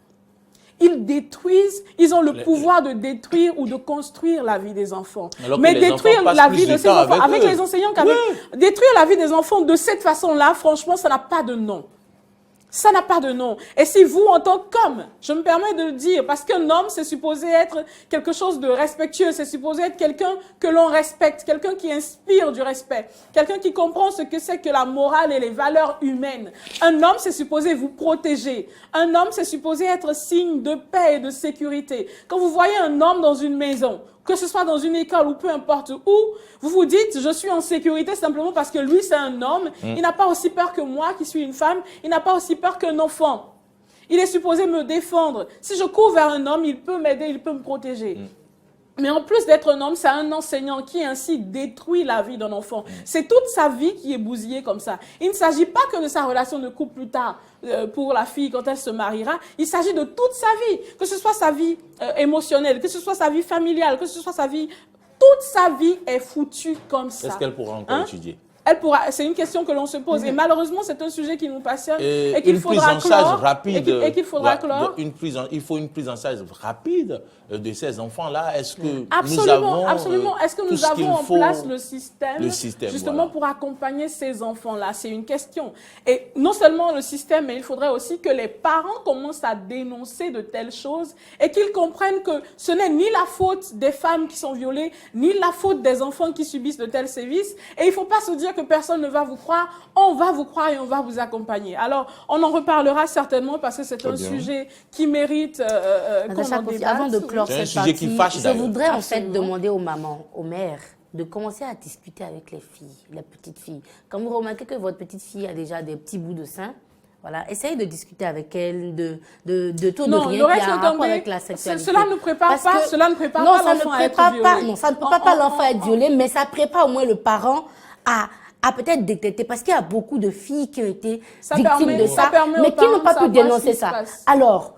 Ils détruisent, ils ont le pouvoir de détruire ou de construire la vie des enfants. Mais détruire la vie de ces enfants, avec les enseignants, détruire la vie des enfants de cette façon-là, franchement, ça n'a pas de nom. Ça n'a pas de nom. Et si vous, en tant qu'homme, je me permets de le dire, parce qu'un homme, c'est supposé être quelque chose de respectueux, c'est supposé être quelqu'un que l'on respecte, quelqu'un qui inspire du respect, quelqu'un qui comprend ce que c'est que la morale et les valeurs humaines. Un homme, c'est supposé vous protéger. Un homme, c'est supposé être signe de paix et de sécurité. Quand vous voyez un homme dans une maison, que ce soit dans une école ou peu importe où, vous vous dites, je suis en sécurité simplement parce que lui, c'est un homme. Il n'a pas aussi peur que moi, qui suis une femme. Il n'a pas aussi peur qu'un enfant. Il est supposé me défendre. Si je cours vers un homme, il peut m'aider, il peut me protéger. Mais en plus d'être un homme, c'est un enseignant qui ainsi détruit la vie d'un enfant. C'est toute sa vie qui est bousillée comme ça. Il ne s'agit pas que de sa relation de couple plus tard pour la fille quand elle se mariera. Il s'agit de toute sa vie, que ce soit sa vie émotionnelle, que ce soit sa vie familiale, que ce soit sa vie... Toute sa vie est foutue comme ça. Est-ce qu'elle pourra encore étudier? c'est une question que l'on se pose. Et malheureusement, c'est un sujet qui nous passionne et qu'il faudra clore. Il faudra clore. Il faut une prise en charge rapide de ces enfants-là. Est-ce que absolument. Est-ce que nous avons en place le système justement voilà, pour accompagner ces enfants-là? C'est une question. Et non seulement le système, mais il faudrait aussi que les parents commencent à dénoncer de telles choses et qu'ils comprennent que ce n'est ni la faute des femmes qui sont violées, ni la faute des enfants qui subissent de tels sévices. Et il ne faut pas se dire que personne ne va vous croire. On va vous croire et on va vous accompagner. Alors, on en reparlera certainement parce que c'est un sujet qui mérite qu'on en débatte. Avant de clore cette partie, je voudrais en fait Absolument. demander aux mamans, aux mères, de commencer à discuter avec les filles, les petites filles. Quand vous remarquez que votre petite fille a déjà des petits bouts de sein, voilà, essayez de discuter avec elle de tout, de rien qui a un rapport avec la sexualité. Cela ne prépare pas, cela ne prépare pas l'enfant à être violé. Non, ça ne prépare pas l'enfant à être violé, mais ça prépare au moins le parent à peut-être détecter, parce qu'il y a beaucoup de filles qui ont été victimes de ça, mais qui n'ont pas pu dénoncer ça. Alors,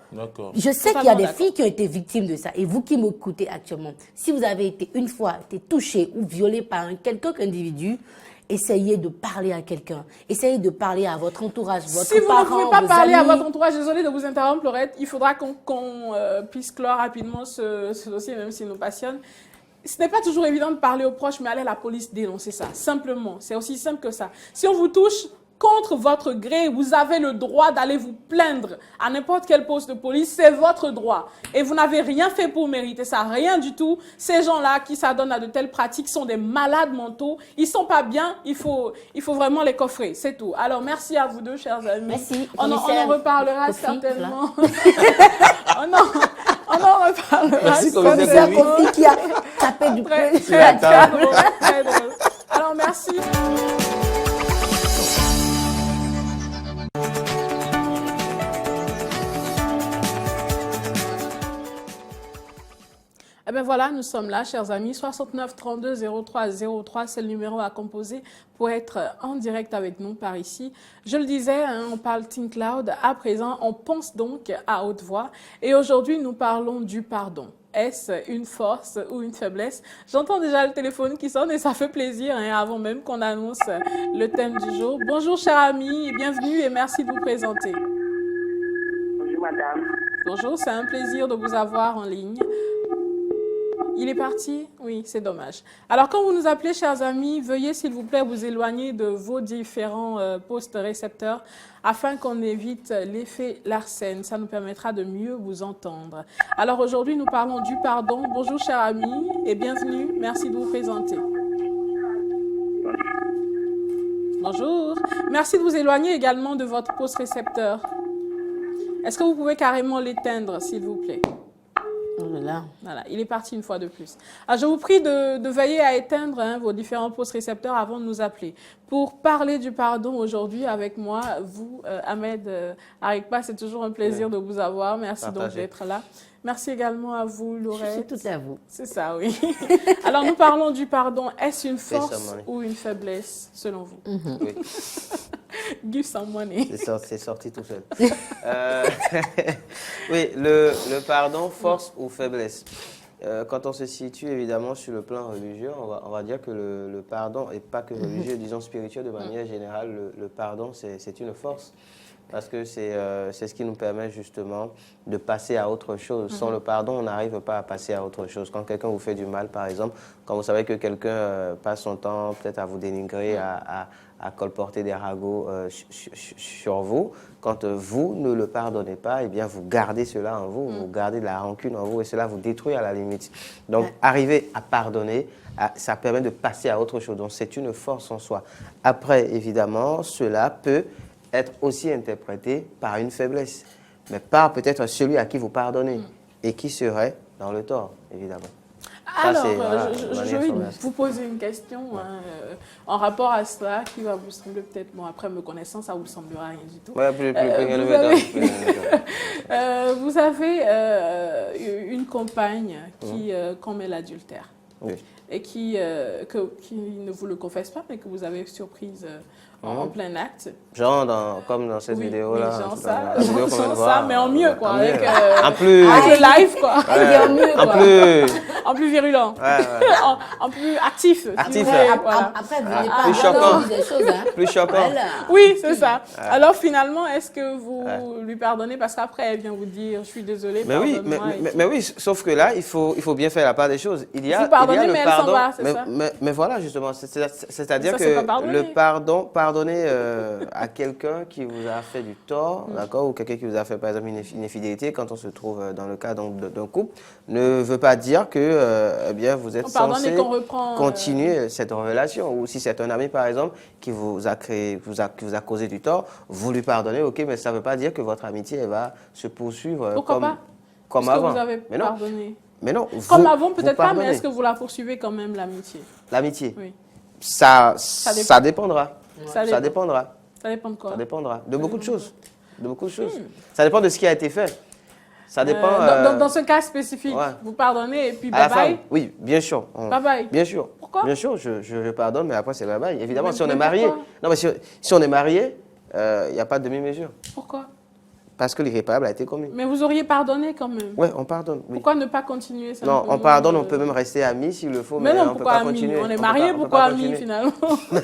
je sais qu'il y a des filles qui ont été victimes de ça, et vous qui m'écoutez actuellement, si vous avez été une fois touché ou violé par quelconque individu, essayez de parler à quelqu'un. Essayez de parler à votre entourage, votre parent, Si vous ne pouvez pas parler amis. à votre entourage, désolé de vous interrompre, Laurette, il faudra qu'on puisse clore rapidement ce dossier, même s'il nous passionne. Ce n'est pas toujours évident de parler aux proches, mais allez à la police dénoncer ça, simplement. C'est aussi simple que ça. Si on vous touche contre votre gré, vous avez le droit d'aller vous plaindre à n'importe quel poste de police, c'est votre droit. Et vous n'avez rien fait pour mériter ça, rien du tout. Ces gens-là qui s'adonnent à de telles pratiques sont des malades mentaux. Ils sont pas bien, il faut vraiment les coffrer, c'est tout. Alors, merci à vous deux, chers amis. Merci. On en reparlera Kofi, certainement. On en reparlera. Merci, certainement. Kofi qui a tapé du poing. Très drôle, très drôle. Alors, merci. Eh bien voilà, nous sommes là, chers amis. 69 32 03 03, c'est le numéro à composer pour être en direct avec nous par ici. Je le disais, on parle Think Loud. À présent, on pense donc à haute voix. Et aujourd'hui, nous parlons du pardon. Est-ce une force ou une faiblesse? J'entends déjà le téléphone qui sonne et ça fait plaisir avant même qu'on annonce le thème du jour. Bonjour, chers amis, et bienvenue et merci de vous présenter. Bonjour, madame. Bonjour, c'est un plaisir de vous avoir en ligne. Il est parti? Oui, c'est dommage. Alors, quand vous nous appelez, chers amis, veuillez, s'il vous plaît, vous éloigner de vos différents postes récepteurs afin qu'on évite l'effet Larsen. Ça nous permettra de mieux vous entendre. Alors, aujourd'hui, nous parlons du pardon. Bonjour, chers amis, et bienvenue. Merci de vous présenter. Bonjour. Merci de vous éloigner également de votre poste récepteur. Est-ce que vous pouvez carrément l'éteindre, s'il vous plaît? Voilà, il est parti une fois de plus. Alors, je vous prie de veiller à éteindre vos différents postes récepteurs avant de nous appeler. Pour parler du pardon aujourd'hui avec moi, vous, Ahmed Arikpa, c'est toujours un plaisir de vous avoir. Merci donc d'être là. Merci également à vous, Laurette. Je suis tout à vous. C'est ça, oui. Alors, nous parlons du pardon. Est-ce une force ou une faiblesse, selon vous? Oui. Give some money. C'est sorti tout seul. Oui, le pardon, force ou faiblesse. Quand on se situe évidemment sur le plan religieux, on va dire que le pardon, et pas que religieux, disons spirituel de manière générale, le pardon c'est une force. Parce que c'est ce qui nous permet justement de passer à autre chose. Sans le pardon, on n'arrive pas à passer à autre chose. Quand quelqu'un vous fait du mal, par exemple, quand vous savez que quelqu'un passe son temps peut-être à vous dénigrer, à colporter des ragots sur vous, quand vous ne le pardonnez pas, eh bien vous gardez cela en vous, vous gardez de la rancune en vous et cela vous détruit à la limite. Donc, arriver à pardonner, ça permet de passer à autre chose. Donc, c'est une force en soi. Après, évidemment, cela peut être aussi interprété par une faiblesse, mais par peut-être celui à qui vous pardonnez et qui serait dans le tort, évidemment. Alors, je vais vous poser une question en rapport à cela qui va vous sembler peut-être, bon, après me connaissant, ça vous semblera rien du tout. Vous avez une compagne qui commet l'adultère. Oui. Et qui ne vous le confesse pas, mais que vous avez surprise en plein acte. Genre comme dans cette vidéo-là. Oui, genre ça, mais en mieux, quoi. Avec en plus. le live, quoi. En En plus virulent. En plus actif. Actif. Après, vous n'avez pas plus choquant. des choses. Hein. Plus choquant. Voilà. Oui, c'est ça. Alors finalement, est-ce que vous lui pardonnez parce qu'après, elle vient vous dire, je suis désolée, mais oui, mais oui, sauf que là, il faut bien faire la part des choses. Il y a, vous pardonnez, le mais pardon. Elle s'en va, c'est ça? Mais voilà, justement, c'est-à-dire Ça, que le pardonner à quelqu'un qui vous a fait du tort, d'accord, ou quelqu'un qui vous a fait, par exemple, une infidélité, quand on se trouve dans le cas d'un couple, ne veut pas dire que eh bien, vous êtes censé continuer cette relation. Ou si c'est un ami, par exemple, qui vous a causé du tort, vous lui pardonnez, ok, mais ça ne veut pas dire que votre amitié elle va se poursuivre comme avant. Vous avez pardonné. Mais non, comme avant, peut-être pas, mais est-ce que vous la poursuivez quand même, l'amitié? L'amitié? Oui. Ça dépendra. Ça dépendra. Ça dépend de quoi? Ça dépendra de beaucoup de choses. Ça dépend de ce qui a été fait. Ça dépend. Dans ce cas spécifique, vous pardonnez et puis bye bye? Oui, bien sûr. Bye bye. Bien sûr. Pourquoi? Bien sûr, je pardonne, mais après c'est bye bye. Évidemment, si on est marié. Non, mais si on est marié, il n'y a pas de demi-mesure. Pourquoi? Parce que l'irréparable a été commis. Mais vous auriez pardonné quand même. Oui, on pardonne. Oui. Pourquoi ne pas continuer ça? Non, on pardonne, on peut même rester amis s'il le faut, mais non, on ne peut pas continuer. On est mariés, pourquoi amis finalement?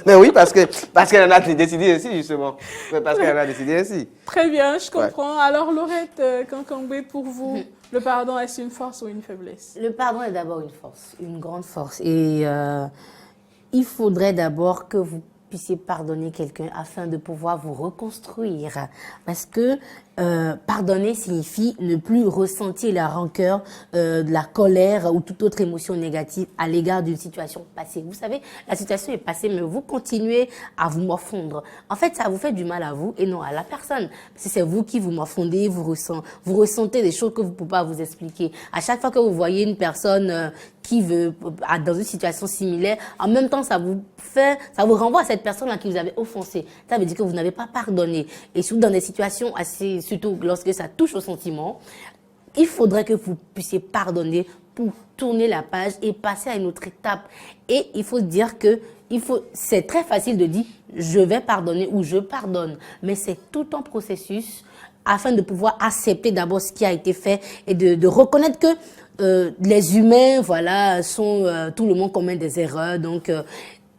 Mais oui, parce qu'elle en a décidé ainsi, justement. Parce qu'elle en a décidé ainsi. Très bien, je comprends. Alors, Laurette Kankangbe, pour vous, le pardon, est-ce une force ou une faiblesse? Le pardon est d'abord une force, une grande force. Et il faudrait d'abord que vous puissiez pardonner quelqu'un afin de pouvoir vous reconstruire. Parce que pardonner signifie ne plus ressentir la rancœur, de la colère ou toute autre émotion négative à l'égard d'une situation passée. Vous savez, la situation est passée, mais vous continuez à vous morfondre. En fait, ça vous fait du mal à vous et non à la personne. Parce que c'est vous qui vous morfondez, vous ressentez des choses que vous ne pouvez pas vous expliquer. À chaque fois que vous voyez une personne qui veut, dans une situation similaire, en même temps, ça vous renvoie à cette personne-là qui vous avait offensé. Ça veut dire que vous n'avez pas pardonné. Et surtout dans des situations surtout lorsque ça touche aux sentiments, il faudrait que vous puissiez pardonner pour tourner la page et passer à une autre étape. Et il faut dire que c'est très facile de dire je vais pardonner ou je pardonne, mais c'est tout un processus afin de pouvoir accepter d'abord ce qui a été fait et de reconnaître que les humains, voilà, tout le monde commet des erreurs, donc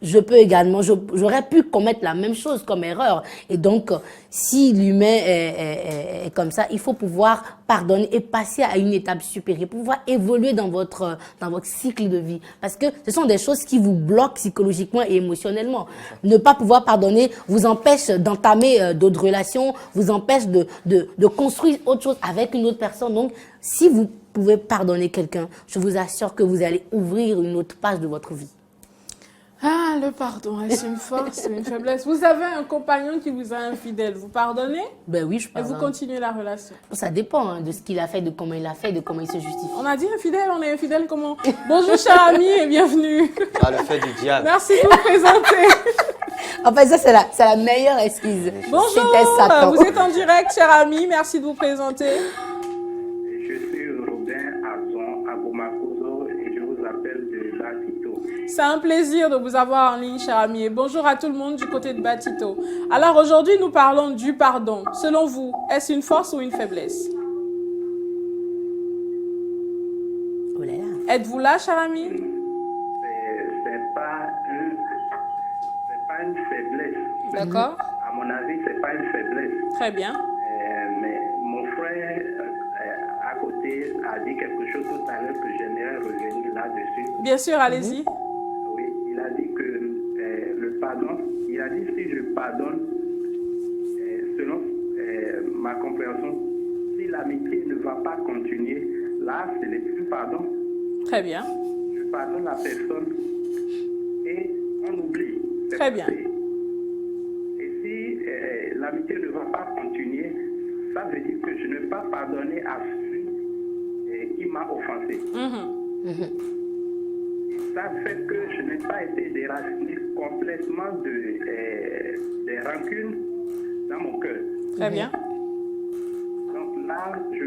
je peux également, j'aurais pu commettre la même chose comme erreur. Et donc, si l'humain est comme ça, il faut pouvoir pardonner et passer à une étape supérieure, pouvoir évoluer dans votre cycle de vie. Parce que ce sont des choses qui vous bloquent psychologiquement et émotionnellement. Ne pas pouvoir pardonner vous empêche d'entamer d'autres relations, vous empêche de construire autre chose avec une autre personne. Donc, si vous pouvez pardonner quelqu'un, je vous assure que vous allez ouvrir une autre page de votre vie. Ah, le pardon, est-ce une force ou une faiblesse? Vous avez un compagnon qui vous a infidèle, vous pardonnez? Ben oui, je pardonne. Et vous continuez la relation? Ça dépend de ce qu'il a fait, de comment il a fait, de comment il se justifie. On a dit infidèle, on est infidèle comment? Bonjour, cher ami, et bienvenue. Ah, le fait du diable. Merci de vous présenter. En fait, ça, c'est la meilleure excuse. Bonjour, vous êtes en direct, cher ami, merci de vous présenter. Je suis Robin Azon à Bomakozo et je vous appelle de Batito. C'est un plaisir de vous avoir en ligne, cher ami. Et bonjour à tout le monde du côté de Batito. Alors aujourd'hui, nous parlons du pardon. Selon vous, est-ce une force ou une faiblesse? Oh là là. Êtes-vous là, cher ami? C'est pas une faiblesse. D'accord. À mon avis, c'est pas une faiblesse. Très bien. Mais mon frère à côté a dit quelque chose tout à l'heure que j'aimerais revenir là-dessus. Bien sûr, allez-y. Oui, il a dit que le pardon, il a dit si je pardonne, selon ma compréhension, si l'amitié ne va pas continuer, là, ce n'est plus pardon. Très bien. Je pardonne la personne et on oublie. Très bien. Et si l'amitié ne va pas continuer, ça veut dire que je ne vais pas pardonner à celui qui m'a offensé. Ça fait que je n'ai pas été déraciné complètement des rancunes dans mon cœur. Très bien. Donc là, je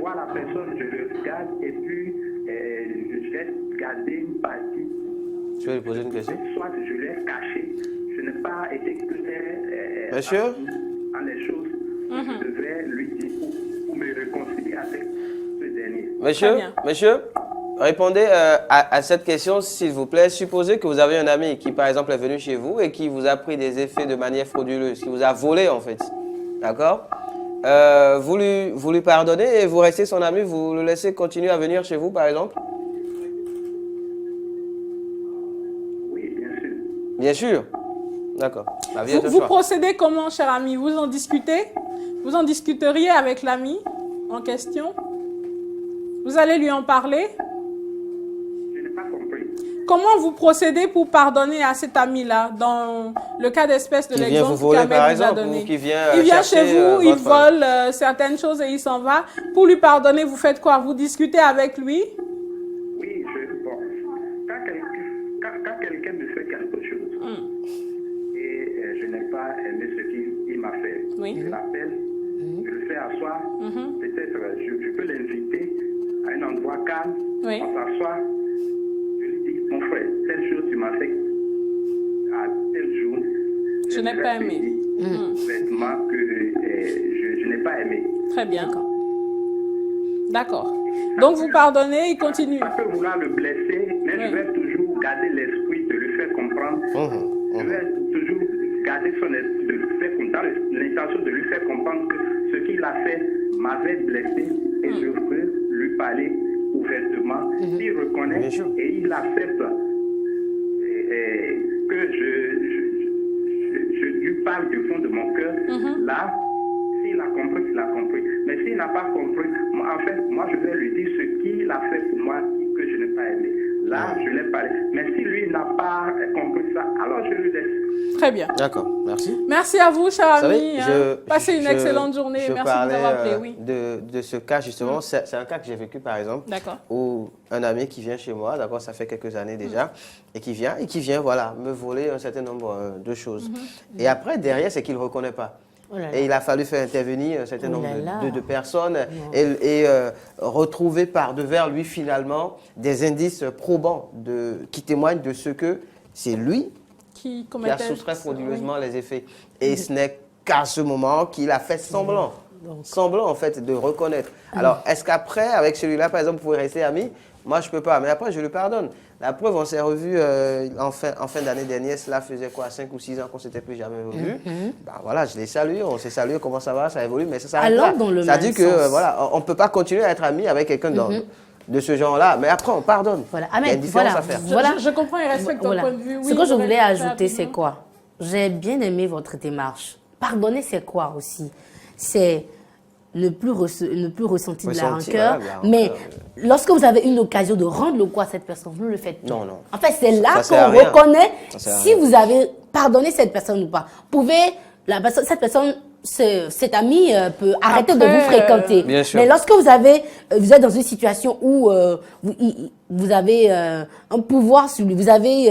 vois la personne, je le regarde et puis je vais garder une partie. Tu veux lui poser une question? Soit je l'ai caché. Je n'ai pas été clair Monsieur? dans les choses. Je devrais lui dire ou me réconcilier avec ce dernier. Monsieur, Répondez à cette question, s'il vous plaît. Supposez que vous avez un ami qui, par exemple, est venu chez vous et qui vous a pris des effets de manière frauduleuse, qui vous a volé, en fait. D'accord? Vous lui pardonnez et vous restez son ami, vous le laissez continuer à venir chez vous, par exemple? Oui, bien sûr. Bien sûr. D'accord. Vous procédez comment, cher ami? Vous en discutez? Vous en discuteriez avec l'ami en question? Vous allez lui en parler? Je n'ai pas compris. Comment vous procédez pour pardonner à cet ami-là, dans le cas d'espèce de l'exemple qu'Ahmed vous a donné? Il vient chez vous, il vole certaines choses et il s'en va. Pour lui pardonner, vous faites quoi? Vous discutez avec lui? Oui, quand quelqu'un me fait quelque chose et je n'ai pas aimé ce qu'il m'a fait, je l'appelle, je le fais asseoir, peut-être je peux l'inviter à un endroit calme, on s'assoit, je lui dis, mon frère, telle chose tu m'as fait à tel jour, je n'ai pas aimé. Vêtements que je n'ai pas aimé. Très bien. D'accord. Donc vous pardonnez, il continue. Ça peut vouloir le blesser, mais je vais toujours garder l'esprit de lui faire comprendre. Je vais toujours garder son esprit de lui faire comprendre, l'intention de lui faire comprendre que ce qu'il a fait m'avait blessé et je veux lui parler ouvertement. S'il reconnaît et il accepte que je lui parle du fond de mon cœur, là, s'il a compris, il a compris. Mais s'il n'a pas compris, en fait, moi, je vais lui dire ce qu'il a fait pour moi que je n'ai pas aimé. Là, je l'ai parlé. Mais si lui n'a pas compris ça, alors je lui laisse. Très bien. D'accord, merci. Merci à vous, cher ami. Passez une excellente journée. Je Merci de nous avoir appelé. Oui. De ce cas, justement. C'est un cas que j'ai vécu, par exemple, où un ami qui vient chez moi, d'accord, ça fait quelques années déjà, et qui vient, voilà, me voler un certain nombre de choses. Et après, derrière, c'est qu'il ne reconnaît pas. Et il a fallu faire intervenir un certain nombre de personnes et retrouver par devers lui finalement des indices probants qui témoignent de ce que c'est lui qui a soustrait frauduleusement les effets. Et ce n'est qu'à ce moment qu'il a fait semblant en fait de reconnaître. Alors est-ce qu'après, avec celui-là par exemple, vous pouvez rester amis? Moi je ne peux pas, mais après je lui pardonne. La preuve, on s'est revus en fin d'année dernière, cela faisait quoi, 5 ou 6 ans qu'on ne s'était plus jamais revus. Ben voilà, je l'ai salué, on s'est salué, comment ça va, ça évolue, mais ça s'arrête là. Ça dit que voilà, on ne peut pas continuer à être amis avec quelqu'un de ce genre-là, mais après on pardonne. Voilà. Il y a une différence à faire. Je comprends et respecte ton point de vue. Ce que je voulais ajouter, c'est quoi? J'ai bien aimé votre démarche. Pardonner, c'est quoi aussi? C'est ne plus ressentir de la rancœur, mais lorsque vous avez une occasion de rendre le coup à cette personne, vous ne le faites pas. Non. En fait, c'est là qu'on reconnaît si vous avez pardonné cette personne ou pas. Cette personne, cet ami peut arrêter de vous fréquenter. Mais lorsque vous êtes dans une situation où vous avez un pouvoir sur lui, vous avez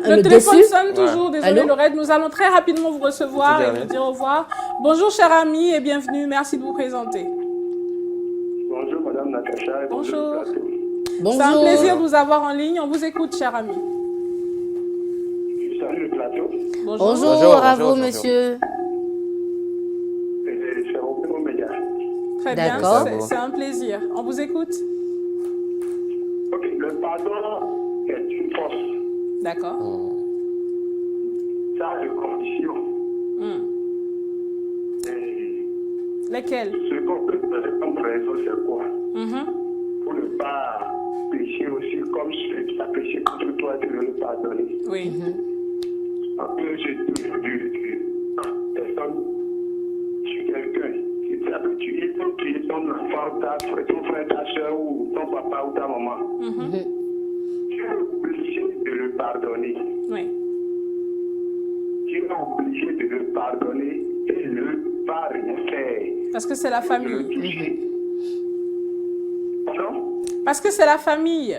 le téléphone sonne toujours, désolé Laurette, nous allons très rapidement vous recevoir et vous dire au revoir. Bonjour cher ami et bienvenue, merci de vous présenter. Bonjour madame Natacha. Bonjour. C'est un plaisir de vous avoir en ligne, on vous écoute cher ami. Salut le plateau. Bonjour à vous monsieur. Très bien, c'est un plaisir. On vous écoute. Ok, le pardon est une force. D'accord. Ça a des conditions. Lesquelles? Ce qu'on peut donner comme raison, c'est quoi? Pour ne pas pécher aussi comme celui qui a péché contre toi, tu veux le pardonner. Oui. J'ai toujours dit que personne, je suis quelqu'un. Tu es ton enfant, ton frère, ta soeur ou ton papa ou ta maman. Tu es obligé de le pardonner. Oui. Tu es obligé de le pardonner et ne pas rien faire. Parce que c'est la famille. Pardon? Parce que c'est la famille.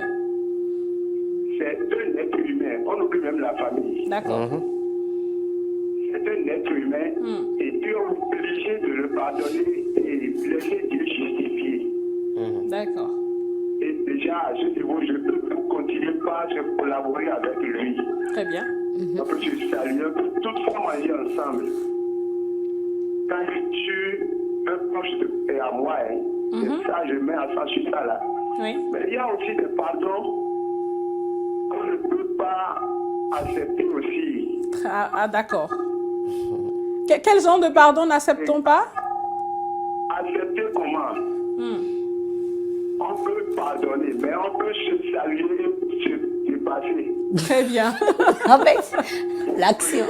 C'est un être humain. On oublie même la famille. D'accord. C'est un être humain et tu es obligé de le pardonner et laisser Dieu justifier. D'accord. Et déjà, à ce niveau, je peux continuer par collaborer avec lui. Très bien. Donc, je salue toute fois manger ensemble. Quand tu un proche et à moi, et ça, je mets à ça sur ça là. Oui. Mais il y a aussi des pardons qu'on ne peut pas accepter aussi. Ah, d'accord. Quel genre de pardon n'acceptons pas? Accepter comment? On peut pardonner, mais on peut se saluer, se dépasser. Très bien. En fait, l'action.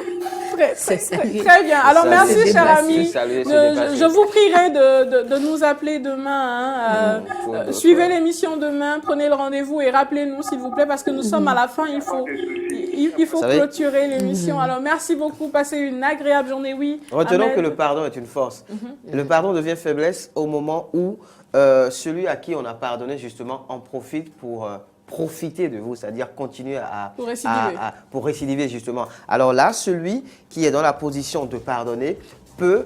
Très bien. Alors, merci, cher ami. Je vous prierai de nous appeler demain. Suivez l'émission demain, prenez le rendez-vous et rappelez-nous, s'il vous plaît, parce que nous sommes à la fin. Il faut clôturer l'émission. Alors, merci beaucoup. Passez une agréable journée. Oui. Retenons que le pardon est une force. Le pardon devient faiblesse au moment où celui à qui on a pardonné, justement, en profite pour profiter de vous, c'est-à-dire continuer pour récidiver, justement. Alors là, celui qui est dans la position de pardonner peut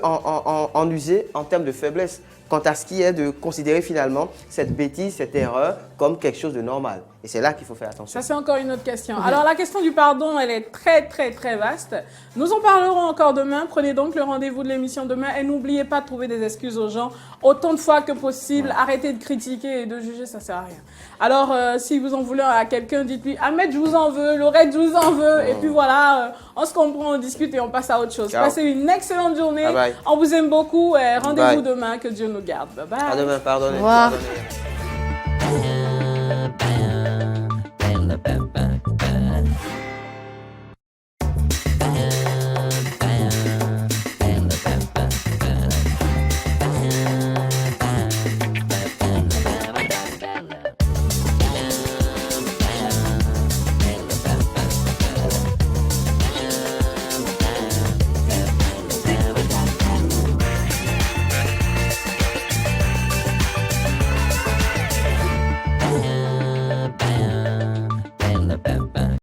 en user en termes de faiblesse quant à ce qui est de considérer finalement cette bêtise, cette erreur comme quelque chose de normal. Et c'est là qu'il faut faire attention. Ça, c'est encore une autre question. Alors, la question du pardon, elle est très, très, très vaste. Nous en parlerons encore demain. Prenez donc le rendez-vous de l'émission demain. Et n'oubliez pas de trouver des excuses aux gens autant de fois que possible. Arrêtez de critiquer et de juger, ça sert à rien. Alors, si vous en voulez à quelqu'un, dites-lui « Ahmed, je vous en veux. Laurette, je vous en veux. » Et puis voilà, on se comprend, on discute et on passe à autre chose. Ciao. Passez une excellente journée. Bye bye. On vous aime beaucoup et rendez-vous demain. Que Dieu nous garde. Bye bye. À demain, pardonnez. Au revoir.